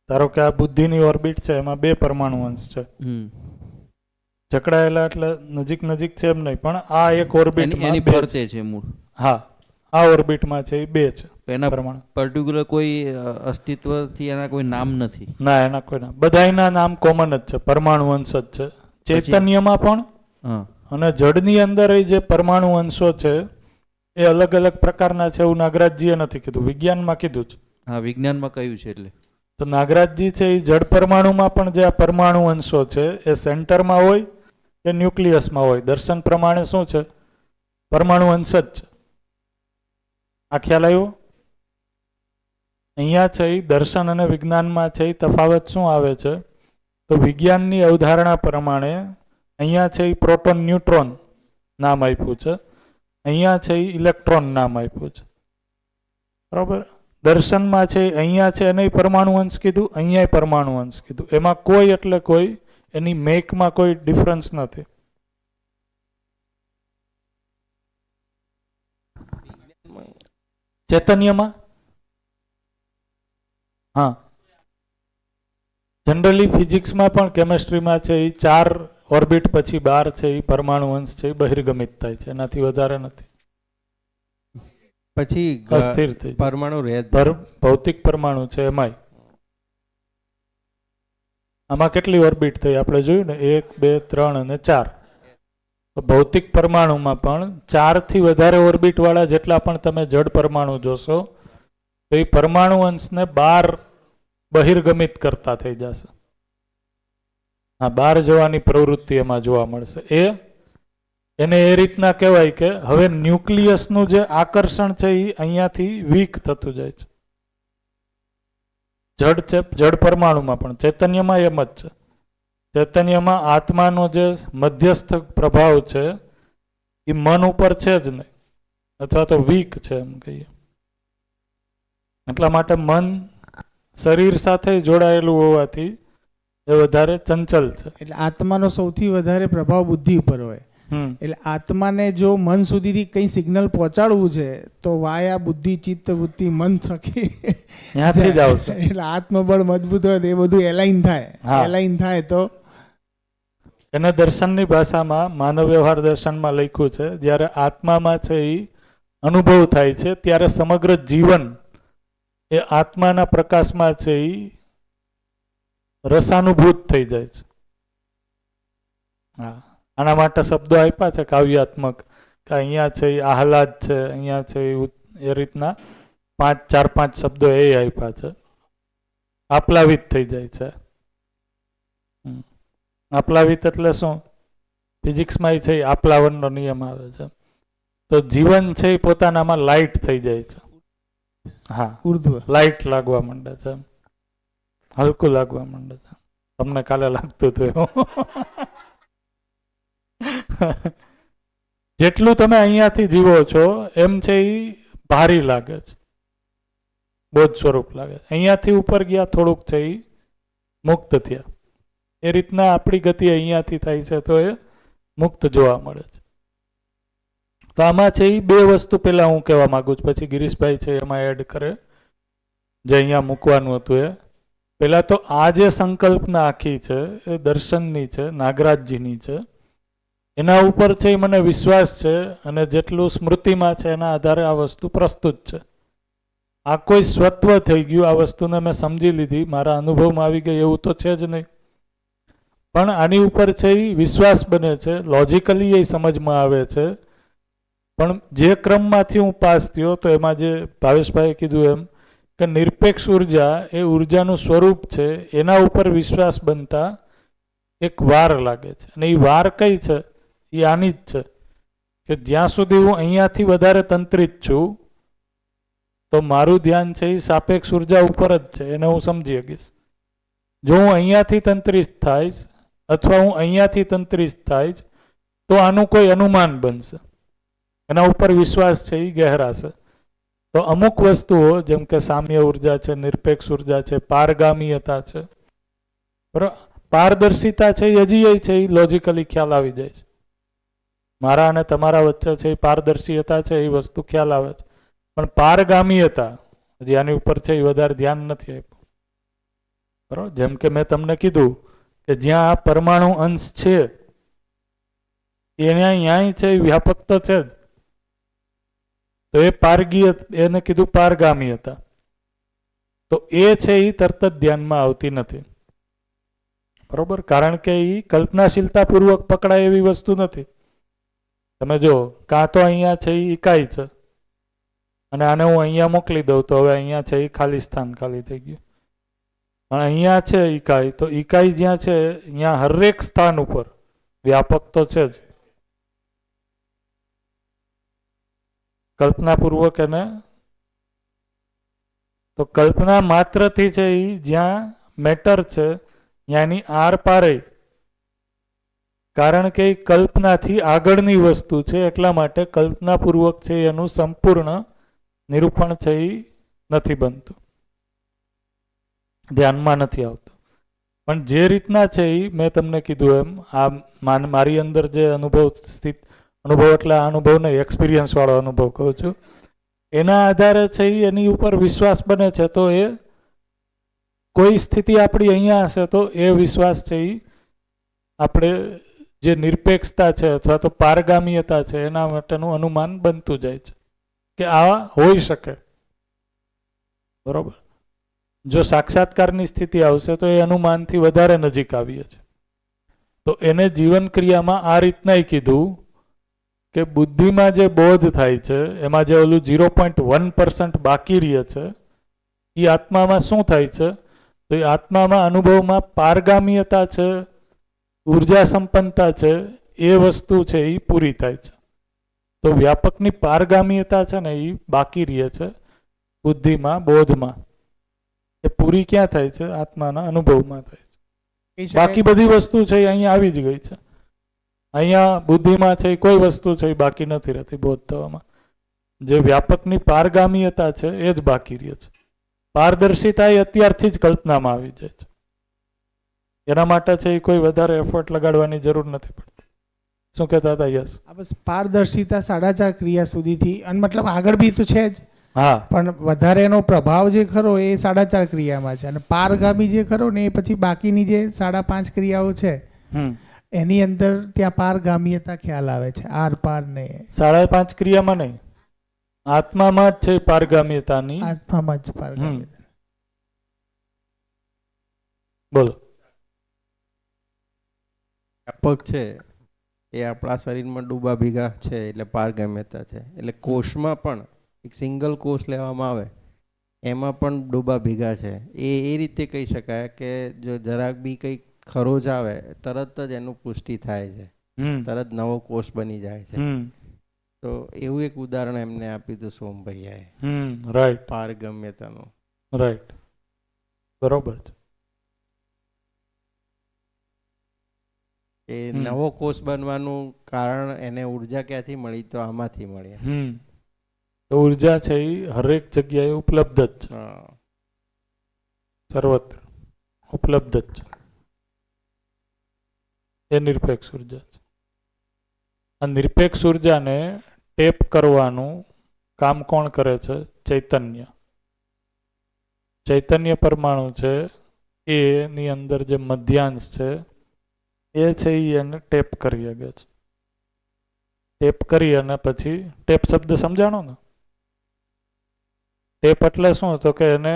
ધારો કે આ બુદ્ધિની ઓર્બિટ છે, એમાં 2 પરમાણુ અંશ છે. જકડાયેલા એટલે નજીક નજીક છે એમ નહીં, પણ આ એક ઓર્બિટ એની ફરતે છે મૂળ. હા, આ ઓર્બિટમાં છે એ 2 છે. એના પરમાણુ પર્ટિક્યુલર કોઈ અસ્તિત્વથી એના કોઈ નામ નથી? ના, એના કોઈ નામ, બધાના નામ કોમન જ છે, પરમાણુ અંશ જ છે. ચૈતન્યમાં પણ અને જડની અંદર જે પરમાણુ અંશો છે એ અલગ અલગ પ્રકારના છે એવું નાગરાજજીએ નથી કીધું, વિજ્ઞાનમાં કીધું છે. હા, વિજ્ઞાનમાં કહ્યું છે. એટલે તો નાગરાજજી છે એ જડ પરમાણુમાં પણ જે આ પરમાણુ અંશો છે એ સેન્ટરમાં હોય કે ન્યુક્લિયસમાં હોય, દર્શન પ્રમાણે શું છે પરમાણુ અંશ જ છે. આ ખ્યાલ આવ્યો? અહીંયા છે એ દર્શન અને વિજ્ઞાનમાં છે એ તફાવત શું આવે છે તો વિજ્ઞાનની અવધારણા પ્રમાણે અહીંયા છે એ પ્રોટોન ન્યુટ્રોન નામ આપ્યું છે, અહીંયા છે એ ઇલેક્ટ્રોન નામ આપ્યું છે. બરાબર? દર્શનમાં છે અહીંયા છે એને પરમાણુ અંશ કીધું, અહીંયા પરમાણુ અંશ કીધું. એમાં કોઈ એટલે કોઈ એની મેકમાં કોઈ ડિફરન્સ નથી. ચૈતન્યમાં હા, જનરલી ફિઝિક્સમાં પણ કેમેસ્ટ્રીમાં છે એ 4 ઓર્બિટ પછી 12 છે એ પરમાણુ અંશ છે એ બહિર્ગમિત થાય છે, એનાથી વધારે નથી. પછી અસ્થિર થઈ પરમાણુ રહે ભૌતિક પરમાણુ છે એમાંય. આમાં કેટલી ઓર્બિટ થઈ આપણે જોયું ને, 1, 2, 3 અને 4. તો ભૌતિક પરમાણુમાં પણ 4 થી વધારે ઓર્બિટ વાળા જેટલા પણ તમે જડ પરમાણુ જોશો તો એ પરમાણુ અંશને બહાર બહિર્ગમિત કરતા થઈ જશે. હા, બહાર જવાની પ્રવૃત્તિ એમાં જોવા મળશે. એને એ રીતના કહેવાય કે હવે ન્યુક્લિયસનું જે આકર્ષણ છે એ અહીંયાથી વીક થતું જાય છે. જડ પરમાણુમાં પણ ચૈતન્યમાં એમ જ છે. ચૈતન્યમાં આત્માનો જે મધ્યસ્થ પ્રભાવ છે એ મન ઉપર છે જ નહીં, અથવા તો વીક છે એમ કહીએ. એટલા માટે મન શરીર સાથે જોડાયેલું હોવાથી એ વધારે ચંચલ છે. એટલે આત્માનો સૌથી વધારે પ્રભાવ બુદ્ધિ ઉપર હોય. એટલે આત્માને જો મન સુધીથી કંઈ સિગ્નલ પહોંચાડવું છે તો વાયા બુદ્ધિ ચિત્ત વૃત્તિ મન થકી ત્યાંથી જ આવશે. એટલે આત્મબળ મજબૂત હોય તો એ બધું એલાઇન થાય. હા. એલાઇન થાય તો એને દર્શનની ભાષામાં માનવ વ્યવહાર દર્શનમાં લખ્યું છે, જ્યારે આત્મામાં છે એ અનુભવ થાય છે ત્યારે સમગ્ર જીવન એ આત્માના પ્રકાશમાં છે એ રસાનુભૂત થઈ જાય છે. હા, આના માટે શબ્દો આપ્યા છે કાવ્યાત્મક, કે અહીંયા છે એ આહલાદ છે, અહીંયા છે એ રીતના 4-5 શબ્દો એ આપ્યા છે. આપ્લાવિત થઈ જાય છે. આપ્લાવિત એટલે શું? ફિઝિક્સમાં છે એ આપ્લાવનનો નિયમ આવે છે. તો જીવન છે એ પોતાનામાં લાઇટ થઈ જાય છે. હા, ઉર્ધ્વ લાઇટ લાગવા માંડે છે, હલકું લાગવા માંડે છે. તમને કાલે લાગતું હતું એવું. જેટલું તમે અહીંયાથી જીવો છો એમ છે એ ભારી લાગે છે, બોધ સ્વરૂપ લાગે છે. અહીંયાથી ઉપર ગયા થોડુંક છે એ મુક્ત થયા. એ રીતના આપણી ગતિ અહીંયાથી થાય છે તો એ મુક્ત જોવા મળે છે. તો આમાં છે એ 2 વસ્તુ પહેલા હું કહેવા માંગુ છું, પછી ગિરીશભાઈ છે એમાં એડ કરે જે અહીંયા મૂકવાનું હતું. એ પહેલા તો આ જે સંકલ્પના આખી છે એ દર્શનની છે, નાગરાજજીની છે. એના ઉપર છે એ મને વિશ્વાસ છે, અને જેટલું સ્મૃતિમાં છે એના આધારે આ વસ્તુ પ્રસ્તુત છે. આ કોઈ સ્વત્વ થઈ ગયું, આ વસ્તુને મેં સમજી લીધી, મારા અનુભવમાં આવી ગઈ એવું તો છે જ નહીં. પણ આની ઉપર છે એ વિશ્વાસ બને છે, લોજિકલી એ સમજમાં આવે છે. પણ જે ક્રમમાંથી હું પાસ થયો તો એમાં જે ભાવેશભાઈએ કીધું એમ કે નિરપેક્ષ ઉર્જા એ ઉર્જાનું સ્વરૂપ છે, એના ઉપર વિશ્વાસ બનતા એક વાર લાગે છે. અને એ વાર કઈ છે? એ આની જ છે કે જ્યાં સુધી હું અહીંયાથી વધારે તંત્રિત છું તો મારું ધ્યાન છે એ સાપેક્ષ ઉર્જા ઉપર જ છે, એને હું સમજી શકીશ. જો હું અહીંયાથી તંત્રિત થાઈશ અથવા હું અહીંયાથી તંત્રિત થાઈશ તો આનું કોઈ અનુમાન બનશે, એના ઉપર વિશ્વાસ છે એ ગહેરાશે. તો અમુક વસ્તુઓ જેમ કે સામ્ય ઉર્જા છે, નિરપેક્ષ ઉર્જા છે, પારગામીયતા છે, બરાબર, પારદર્શિતા છે એ હજી છે એ લોજિકલી ખ્યાલ આવી જાય છે. મારા અને તમારા વચ્ચે છે એ પારદર્શિતા છે એ વસ્તુ ખ્યાલ આવે છે. પણ પારગામીયતા હજી આની ઉપર છે એ વધારે ધ્યાન નથી આપ્યું. બરાબર, જેમ કે મેં તમને કીધું કે જ્યાં આ પરમાણુ અંશ છે એને અહીંયા છે એ વ્યાપક તો છે જ. તો એ પારગીય, એને કીધું પારગામીયતા. તો એ છે એ તરત જ ધ્યાનમાં આવતી નથી. બરોબર, કારણ કે એ કલ્પનાશીલતાપૂર્વક પકડાય એવી વસ્તુ નથી. તમે જો, કાં તો અહીંયા છે એ ઇકાઈ છે અને આને હું અહીંયા મોકલી દઉં તો હવે અહીંયા છે એ ખાલી સ્થાન ખાલી થઈ ગયું. પણ અહીંયા છે ઇકાઈ, તો ઇકાઈ જ્યાં છે અહીંયા હરેક સ્થાન ઉપર વ્યાપક તો છે જ. કલ્પનાપૂર્વક એને, તો કલ્પના માત્રથી છે એ જ્યાં મેટર છે ત્યાંની આર પારે, કારણ કે એ કલ્પનાથી આગળની વસ્તુ છે એટલા માટે કલ્પનાપૂર્વક છે એનું સંપૂર્ણ નિરૂપણ છે એ નથી બનતું, ધ્યાનમાં નથી આવતું. પણ જે રીતના છે એ મેં તમને કીધું એમ, આ મારી અંદર જે અનુભવ એટલે આ અનુભવને એક્સપિરિયન્સ વાળો અનુભવ કહું છું, એના આધારે છે એ એની ઉપર વિશ્વાસ બને છે. તો એ કોઈ સ્થિતિ આપણી અહીંયા હશે તો એ વિશ્વાસ છે એ આપણે જે નિરપેક્ષતા છે અથવા તો પારગામીયતા છે એના માટેનું અનુમાન બનતું જાય છે કે આ હોઈ શકે. બરોબર, જો સાક્ષાત્કારની સ્થિતિ આવશે તો એ અનુમાનથી વધારે નજીક આવીએ છીએ. તો એને જીવન ક્રિયામાં આ રીતના કીધું કે બુદ્ધિમાં જે બોધ થાય છે એમાં જે ઓલું 0.1% બાકી રહે છે એ આત્મામાં શું થાય છે? તો એ આત્મામાં અનુભવમાં પારગામીયતા છે, ઉર્જા સંપન્નતા છે, એ વસ્તુ છે એ પૂરી થાય છે. તો વ્યાપકની પારગામીયતા છે ને એ બાકી રહે છે બુદ્ધિમાં, બોધમાં. એ પૂરી ક્યાં થાય છે? આત્માના અનુભવમાં થાય છે. કહી શકાય બાકી બધી વસ્તુ છે એ અહીંયા આવી જ ગઈ છે. અહીંયા બુદ્ધિમાં છે એ કોઈ વસ્તુ છે એ બાકી નથી રહેતી બોધ થવામાં. જે વ્યાપકની પારગામીયતા છે એ જ બાકી રહે છે. પારદર્શિતા એ અત્યારથી જ કલ્પનામાં આવી જાય છે. એના માટે છે એ કોઈ વધારે એફર્ટ લગાડવાની જરૂર નથી પડતી. શું કહેતા હતા? યસ. આ બસ પારદર્શિતા 4.5 ક્રિયા સુધીથી અને મતલબ આગળ બી તો છે જ, હા, પણ વધારે એનો પ્રભાવ જે ખરો એ 4.5 ક્રિયામાં છે, અને પારગામી જે ખરો ને એ પછી બાકીની જે 5.5 ક્રિયાઓ છે એની અંદર ત્યાં પારગામીયતા ખ્યાલ આવે છે. આર પાર ને 5.5 ક્રિયામાં નહીં, આત્મામાં જ છે પારગામીયતાની. આત્મામાં જ પારગામીયતા. બોલો. વ્યાપક છે એ આપણા શરીરમાં ડૂબા ભેગા છે એટલે પારગમ્યતા છે. એટલે કોષમાં પણ એક સિંગલ કોષ લેવામાં આવે એમાં પણ ડૂબા ભેગા છે. એ રીતે કહી શકાય કે જો જરાક બી કંઈક ખરોજ આવે તરત જ એનું પુષ્ટિ થાય છે, તરત નવો કોષ બની જાય છે. તો એવું એક ઉદાહરણ એમને આપ્યું હતું સોમભૈયાએ, રાઈટ, પારગમ્યતાનું. રાઈટ, બરોબર છે. એ નવો કોષ બનવાનું કારણ એને ઉર્જા ક્યાંથી મળી? તો આમાંથી મળી. તો ઉર્જા છે એ હરેક જગ્યાએ ઉપલબ્ધ જ છે, સર્વત્ર ઉપલબ્ધ જ છે. એ નિરપેક્ષ ઉર્જા છે. આ નિરપેક્ષ ઉર્જાને ટેપ કરવાનું કામ કોણ કરે છે? ચૈતન્ય. ચૈતન્ય પરમાણુ છે એની અંદર જે મધ્યાંશ છે એ છે એને ટેપ કરી શકે છે. ટેપ કરી અને પછી ટેપ શબ્દ સમજાણો ને? ટેપ એટલે શું? તો કે એને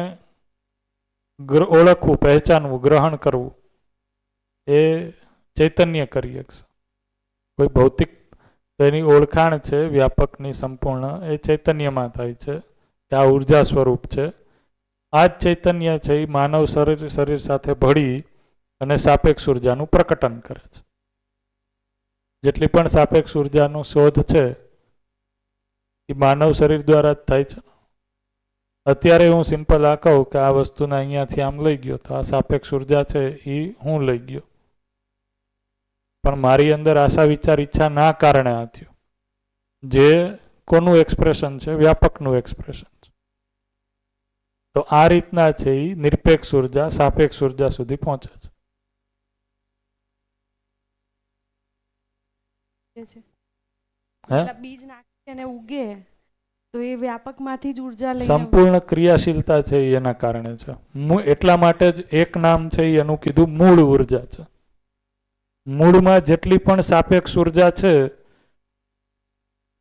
ઓળખવું, પહેચાનવું, ગ્રહણ કરવું એ ચૈતન્ય કરી શકશે. કોઈ ભૌતિક એની ઓળખાણ છે વ્યાપકની સંપૂર્ણ એ ચૈતન્યમાં થાય છે કે આ ઉર્જા સ્વરૂપ છે. આ જ ચૈતન્ય છે એ માનવ શરીર સાથે ભળી અને સાપેક્ષ ઉર્જાનું પ્રકટન કરે છે. જેટલી પણ સાપેક્ષ ઉર્જાનો શોધ છે એ માનવ શરીર દ્વારા જ થાય છે. અત્યારે હું સિમ્પલ આ કહું કે આ વસ્તુને અહીંયાથી આમ લઈ ગયો તો આ સાપેક્ષ ઉર્જા છે એ હું લઈ ગયો, પણ મારી અંદર આશા વિચાર ઈચ્છા ના કારણે આ થયું. જે કોનું એક્સપ્રેશન છે? વ્યાપકનું એક્સપ્રેશન છે. તો આ રીતના છે એ નિરપેક્ષ ઉર્જા સાપેક્ષ ઉર્જા સુધી પહોંચે છે. બીજ નાખી અને ઉગે તો એ વ્યાપકમાંથી જ ઉર્જા લઈને સંપૂર્ણ ક્રિયાશીલતા છે એ એના કારણે છે. એટલા માટે જ એક નામ છે એનું કીધું મૂળ ઉર્જા છે. મૂળમાં જેટલી પણ સાપેક્ષ ઉર્જા છે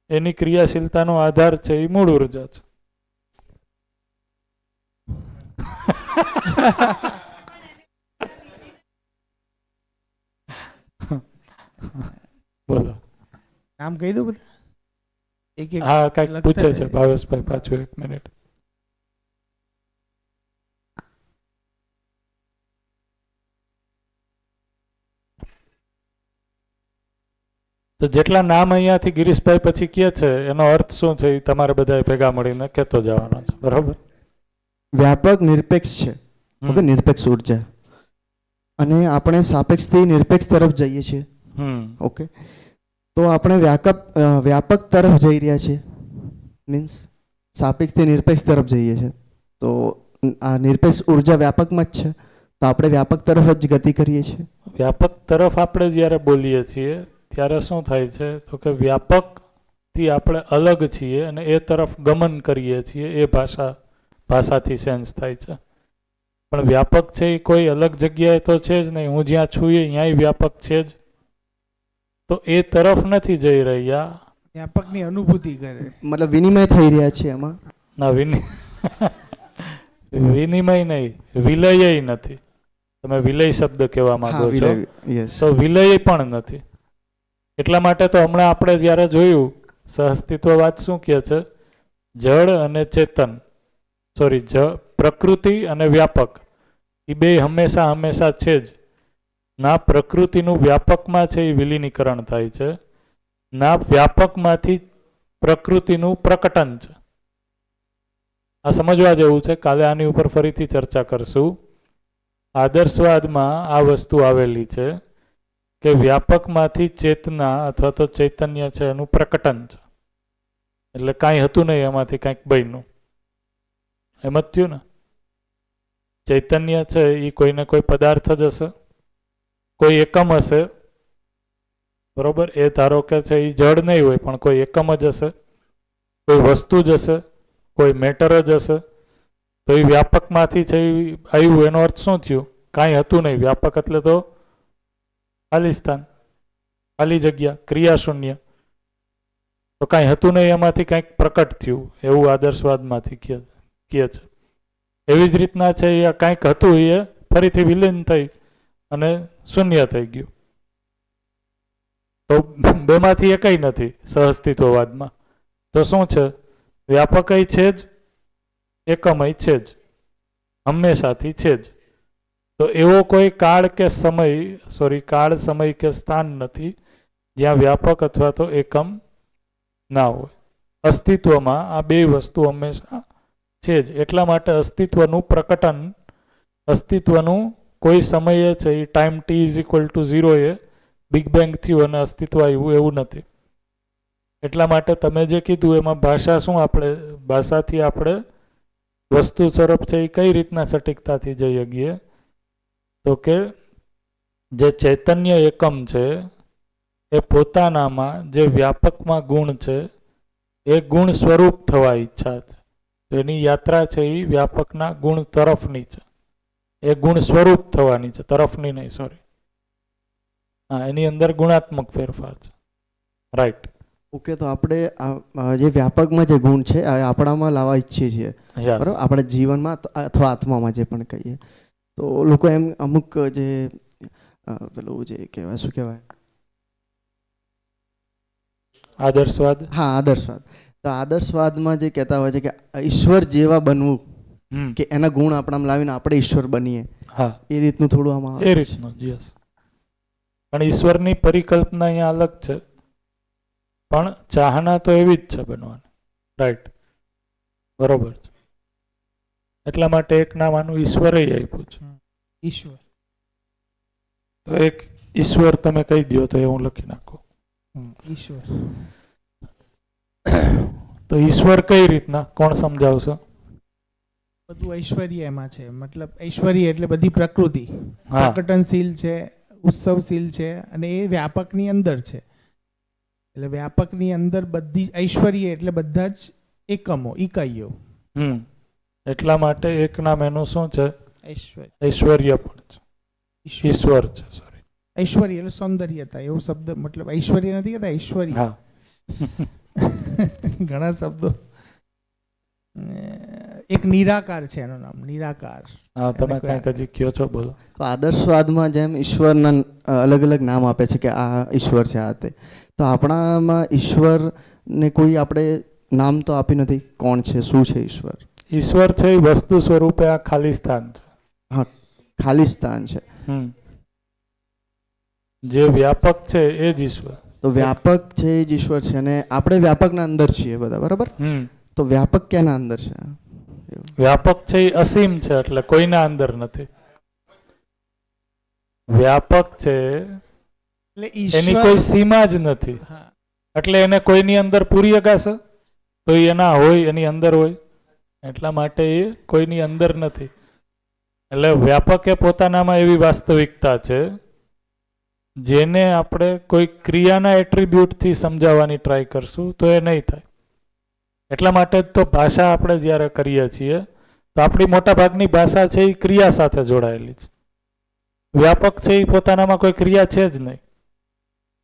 એની ક્રિયાશીલતાનો આધાર છે એ મૂળ ઉર્જા છે. બોલો. નામ કહી દો બધા. એક એક હા, કઈક લખતા પૂછે છે જાય. ભાવેશભાઈ, પાછું 1 મિનિટ. તો જેટલા નામ અહીંયાથી ગિરીશભાઈ પછી કહે છે એનો અર્થ શું છે એ તમારે બધા ભેગા મળીને કહેતો જવાનો છે, બરોબર? વ્યાપક નિરપેક્ષ છે, ઓકે, નિરપેક્ષ ઉર્જા, અને આપણે સાપેક્ષથી નિરપેક્ષ તરફ જઈએ છીએ. ઓકે, તો આપણે વ્યાપક તરફ જઈ રહ્યા છીએ, મીન્સ સાપેક્ષથી નિરપેક્ષ તરફ જઈએ છીએ. તો આ નિરપેક્ષ ઉર્જા વ્યાપકમાં જ છે, તો આપણે વ્યાપક તરફ જ ગતિ કરીએ છીએ. વ્યાપક તરફ આપણે જ્યારે બોલીએ છીએ ત્યારે શું થાય છે? તો કે વ્યાપકથી આપણે અલગ છીએ અને એ તરફ ગમન કરીએ છીએ, એ ભાષાથી સેન્સ થાય છે. પણ વ્યાપક છે એ કોઈ અલગ જગ્યાએ તો છે જ નહીં. હું જ્યાં છું અહીંયા વ્યાપક છે જ, તો એ તરફ નથી જઈ રહ્યા. વ્યાપકની અનુભૂતિ કરે, મતલબ વિનિમય થઈ રહ્યા છે એમાં. ના, વિનિમય નહીં, વિલય નથી. તમે વિલય શબ્દ કહેવા માંગો છો, તો વિલય પણ નથી. એટલા માટે તો હમણાં આપણે જ્યારે જોયું સહઅસ્તિત્વવાદ શું કહે છે? જળ અને ચેતન, પ્રકૃતિ અને વ્યાપક એ બે હંમેશા હંમેશા છે જ. ના પ્રકૃતિનું વ્યાપકમાં છે એ વિલીનીકરણ થાય છે, ના વ્યાપકમાંથી પ્રકૃતિનું પ્રકટન છે. આ સમજવા જેવું છે. કાલે આની ઉપર ફરીથી ચર્ચા કરશું. આદર્શવાદમાં આ વસ્તુ આવેલી છે કે વ્યાપકમાંથી ચેતના અથવા તો ચૈતન્ય છે એનું પ્રકટન છે. એટલે કાંઈ હતું નહીં, એમાંથી કાંઈક બન્યું. એમ જ થયું ને. ચૈતન્ય છે એ કોઈને કોઈ પદાર્થ જ હશે, કોઈ એકમ હશે, બરોબર. એ ધારો કે છે એ જડ નહીં હોય પણ કોઈ એકમ જ હશે, કોઈ વસ્તુ જ હશે, કોઈ મેટર જ હશે. તો એ વ્યાપકમાંથી છે એ આવ્યું. એનો અર્થ શું થયું? કાંઈ હતું નહીં. વ્યાપક એટલે તો ખાલી સ્થાન, ખાલી જગ્યા, ક્રિયા શૂન્ય. તો કાંઈ હતું નહીં, એમાંથી કંઈક પ્રકટ થયું, એવું આદર્શવાદમાંથી કહે છે. એવી જ રીતના છે એ કાંઈક હતું એ ફરીથી વિલીન થઈ અને શૂન્ય થઈ ગયું. તો બેમાંથી એકઈ નથી સહઅસ્તિત્વવાદમાં. તો શું છે? વ્યાપકય છે જ, એકમય છે જ, હંમેશાથી છે જ. તો એવો કોઈ કાળ કે સમય કાળ સમય કે સ્થાન નથી જ્યાં વ્યાપક અથવા તો એકમ ના હોય. અસ્તિત્વમાં આ બે વસ્તુ હંમેશા છે જ. એટલા માટે અસ્તિત્વનું પ્રકટન, અસ્તિત્વનું કોઈ સમયે છે એ ટાઈમ t=0 એ બિગ બેંગ થયું અને અસ્તિત્વ આવ્યું એવું નથી. એટલા માટે તમે જે કીધું એમાં ભાષા શું, આપણે ભાષાથી આપણે વસ્તુ તરફ છે એ કઈ રીતના સટીકતાથી જઈ શકીએ? તો કે જે ચૈતન્ય એકમ છે એ પોતાનામાં જે વ્યાપકમાં ગુણ છે એ ગુણ સ્વરૂપ થવા ઈચ્છા છે. તો એની યાત્રા છે એ વ્યાપકના ગુણ તરફની છે. એ ગુણ સ્વરૂપ થવાની છે, તરફની નહીં, સોરી. હા, એની અંદર ગુણાત્મક ફેરફાર છે. રાઈટ. ઓકે, તો આપણે જે વ્યાપકમાં જે ગુણ છે આ આપણામાં લાવવા ઈચ્છીએ છીએ, બરાબર? આપણે જીવનમાં અથવા આત્મામાં જે પણ કહીએ તો લોકો એમ અમુક જે પેલું જે કહેવાય, શું કહેવાય, આદર્શવાદ. હા, આદર્શવાદ. તો આદર્શવાદમાં જે કહેતા હોય છે કે ઈશ્વર જેવા બનવું, કે એના ગુણ આપણામાં લાવીને આપણે ઈશ્વર બનીએ. હા, એ રીતનું થોડું આમાં એ રીતનું. યસ. પણ ઈશ્વરની પરિકલ્પના અહીંયા અલગ છે, પણ ચાહના તો એવી જ છે બનવાની. રાઈટ, બરોબર છે. એટલા માટે એક નામ આનું ઈશ્વરે આપ્યું છે. ઈશ્વર. તો એક ઈશ્વર તમે કહી દો તો એ હું લખી નાખું. ઈશ્વર. તો ઈશ્વર કઈ રીતના, કોણ સમજાવશે? બધું ઐશ્વર્ય એમાં છે. મતલબ ઐશ્વર્ય એટલે બધી પ્રકૃતિ હા, પ્રકટનશીલ છે, ઉત્સવશીલ છે, અને એ વ્યાપકની અંદર છે. એટલે વ્યાપકની અંદર બધી ઐશ્વર્ય એટલે બધા જ એકમો, ઇકાઈઓ. એટલા માટે એક નામ એનું શું છે? ઐશ્વર્ય. ઐશ્વર્ય પણ છે, ઈશ્વર છે. સોરી, ઐશ્વર્ય એટલે સૌંદર્યતા, એવો શબ્દ. મતલબ ઐશ્વર્ય નથી કહેતા, ઐશ્વર્ય. હા. ઘણા શબ્દો. એક નિરાકાર છે એનું નામ, નિરાકાર. હા, તમે કંઈક હજી કયો છો, બોલો. તો આદર્શવાદમાં જેમ ઈશ્વરના અલગ અલગ નામ આપે છે કે આ ઈશ્વર છે, આ તે, તો આપણામાં ઈશ્વરને કોઈ આપણે નામ તો આપી નથી. કોણ છે, શું છે ઈશ્વર? ઈશ્વર છે એ વસ્તુ સ્વરૂપે આ ખાલી સ્થાન છે. હા, ખાલી સ્થાન છે. જે વ્યાપક છે એ જ ઈશ્વર. તો વ્યાપક છે એ જ ઈશ્વર છે, અને આપણે વ્યાપકના અંદર છીએ બધા, બરાબર? તો વ્યાપક ક્યાંના અંદર છે? વ્યાપક છે એ અસીમ છે, એટલે કોઈના અંદર નથી. વ્યાપક છે એની કોઈ સીમા જ નથી, એટલે એને કોઈની અંદર પૂરી અગાશે તો એના હોય, એની અંદર હોય. એટલા માટે એ કોઈની અંદર નથી. એટલે વ્યાપક એ પોતાનામાં એવી વાસ્તવિકતા છે જેને આપણે કોઈ ક્રિયાના એટ્રીબ્યુટથી સમજાવવાની ટ્રાય કરશું તો એ નહીં થાય. એટલા માટે જ તો ભાષા આપણે જ્યારે કરીએ છીએ તો આપણી મોટાભાગની ભાષા છે એ ક્રિયા સાથે જોડાયેલી છે. વ્યાપક છે એ પોતાનામાં કોઈ ક્રિયા છે જ નહીં.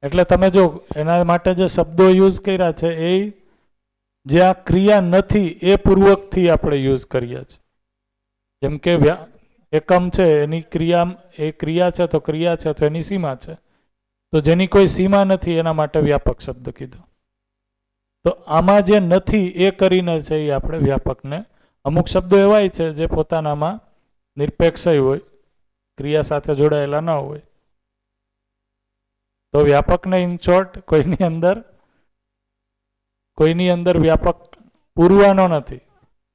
એટલે તમે જો એના માટે જે શબ્દો યુઝ કર્યા છે એ જે આ ક્રિયા નથી એ પૂર્વકથી આપણે યુઝ કર્યા છે. જેમ કે એકમ છે એની ક્રિયા, એ ક્રિયા છે તો ક્રિયા છે તો એની સીમા છે, તો જેની કોઈ સીમા નથી એના માટે વ્યાપક શબ્દ કીધો. તો આમાં જે નથી એ કરીને છે એ આપણે વ્યાપકને અમુક શબ્દો એવાય છે જે પોતાનામાં નિરપેક્ષય હોય, ક્રિયા સાથે જોડાયેલા ન હોય. તો વ્યાપકને ઇન શોર્ટ કોઈની અંદર વ્યાપક પૂરવાનો નથી.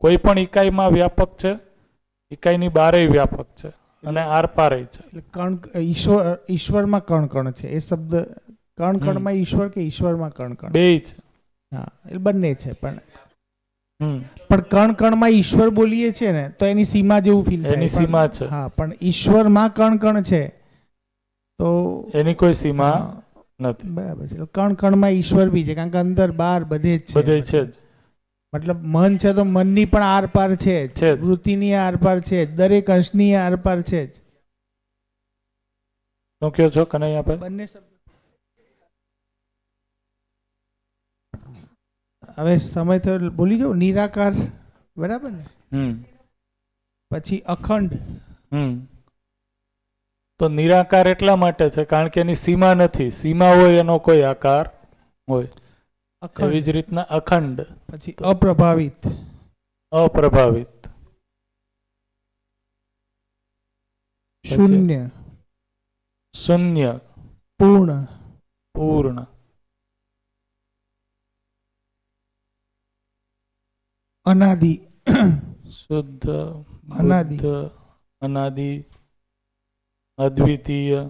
કોઈ પણ ઇકાઈમાં વ્યાપક છે, ઇકાઈની બારેય વ્યાપક છે અને આર પારે છે. એટલે ઈશ્વરમાં કણ કણ છે એ શબ્દ, કણ કણમાં ઈશ્વર કે ઈશ્વરમાં કણ કણ? બેય છે. હા, એટલે બંને છે. પણ હમ કણ કણમાં ઈશ્વર બોલીએ છીએ ને તો એની સીમા જેવું ફીલ થાય. એની સીમા છે. હા, પણ ઈશ્વરમાં કણ કણ છે તો એની કોઈ સીમા નથી. બરાબર છે. એટલે કણ કણમાં ઈશ્વર બી છે, કારણ કે અંદર બહાર બધે જ છે. બધે છે જ. મતલબ મન છે તો મનની પણ આર પાર છે જ, છે જ. વૃત્તિની આર પાર છે જ, દરેક અંશની આર પાર છે જ. શું કહો છો કનૈયાભાઈ? બંને શબ્દ હવે સમય થયો બોલી જાઉં. નિરાકાર, બરાબર ને? પછી અખંડ. તો નિરાકાર એટલા માટે છે કારણ કે એની સીમા નથી. સીમા હોય એનો કોઈ આકાર હોય. એવી જ રીતના અખંડ. પછી અપ્રભાવિત. અપ્રભાવિત. શૂન્ય. શૂન્ય. પૂર્ણ. પૂર્ણ. અનાદિ. શુદ્ધ. અનાદિ. બુદ્ધ, અનાદિ. અદ્વિતીય.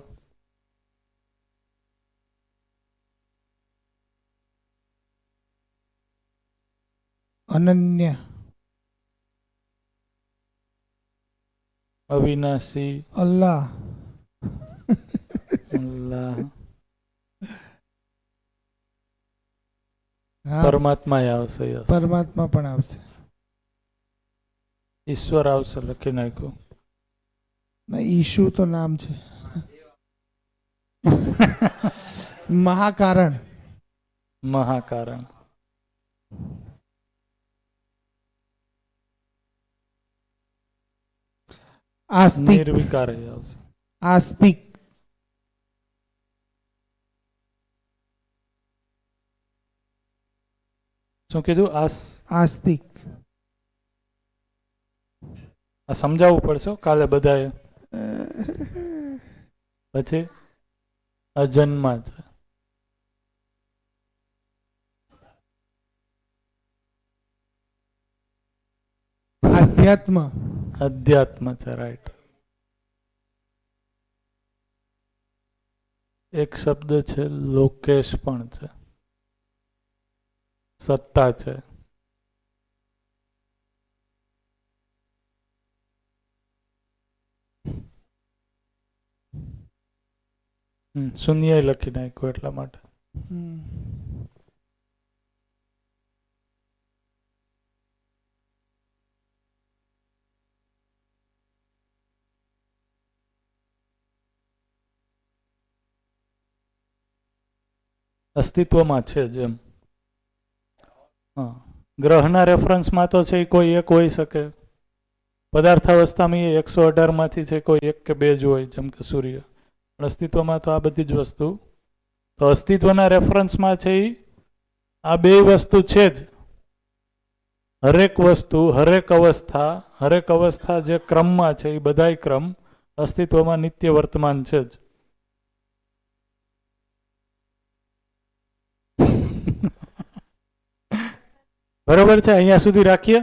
અનન્ય. અવિનાશી. અલ્લાહ. અલ્લાહ. હા, પરમાત્મા આવશે. યસ. પરમાત્મા પણ આવશે. ઈશ્વર આવશે, લખી નાખ્યું. ના, ઈશુ તો નામ છે. મહાકારણ. મહાકારણ. આસ્તિક. નિર્વિકાર આવશે. આસ્તિક. શું કીધું? આસ્તિક. આ સમજાવવું પડશે હો કાલે બધાએ. પછી અજન્મા છે. આધ્યાત્મ. અધ્યાત્મ છે. રાઈટ. એક શબ્દ છે લોકેશ પણ છે. સત્તા છે. શૂન્ય લખી નાખ્યું એટલા માટે. અસ્તિત્વમાં છે જ એમ. હા, ગ્રહના રેફરન્સમાં તો છે કોઈ એક હોઈ શકે. પદાર્થાવસ્થામાં એ 118 છે કોઈ એક કે બે જ હોય, જેમ કે સૂર્ય. પણ અસ્તિત્વમાં તો આ બધી જ વસ્તુ. તો અસ્તિત્વના રેફરન્સમાં છે આ બે વસ્તુ છે જ. હરેક વસ્તુ, હરેક અવસ્થા જે ક્રમમાં છે એ બધાય ક્રમ અસ્તિત્વમાં નિત્ય વર્તમાન છે જ. બરોબર છે, અહીંયા સુધી રાખીએ.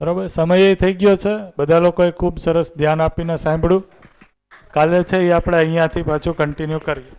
બરોબર, સમય થઈ ગયો છે. બધા લોકોએ ખૂબ સરસ ધ્યાન આપીને સાંભળ્યું. કાલે છે એ આપણે અહીંયાથી પાછું કન્ટિન્યુ કરીએ.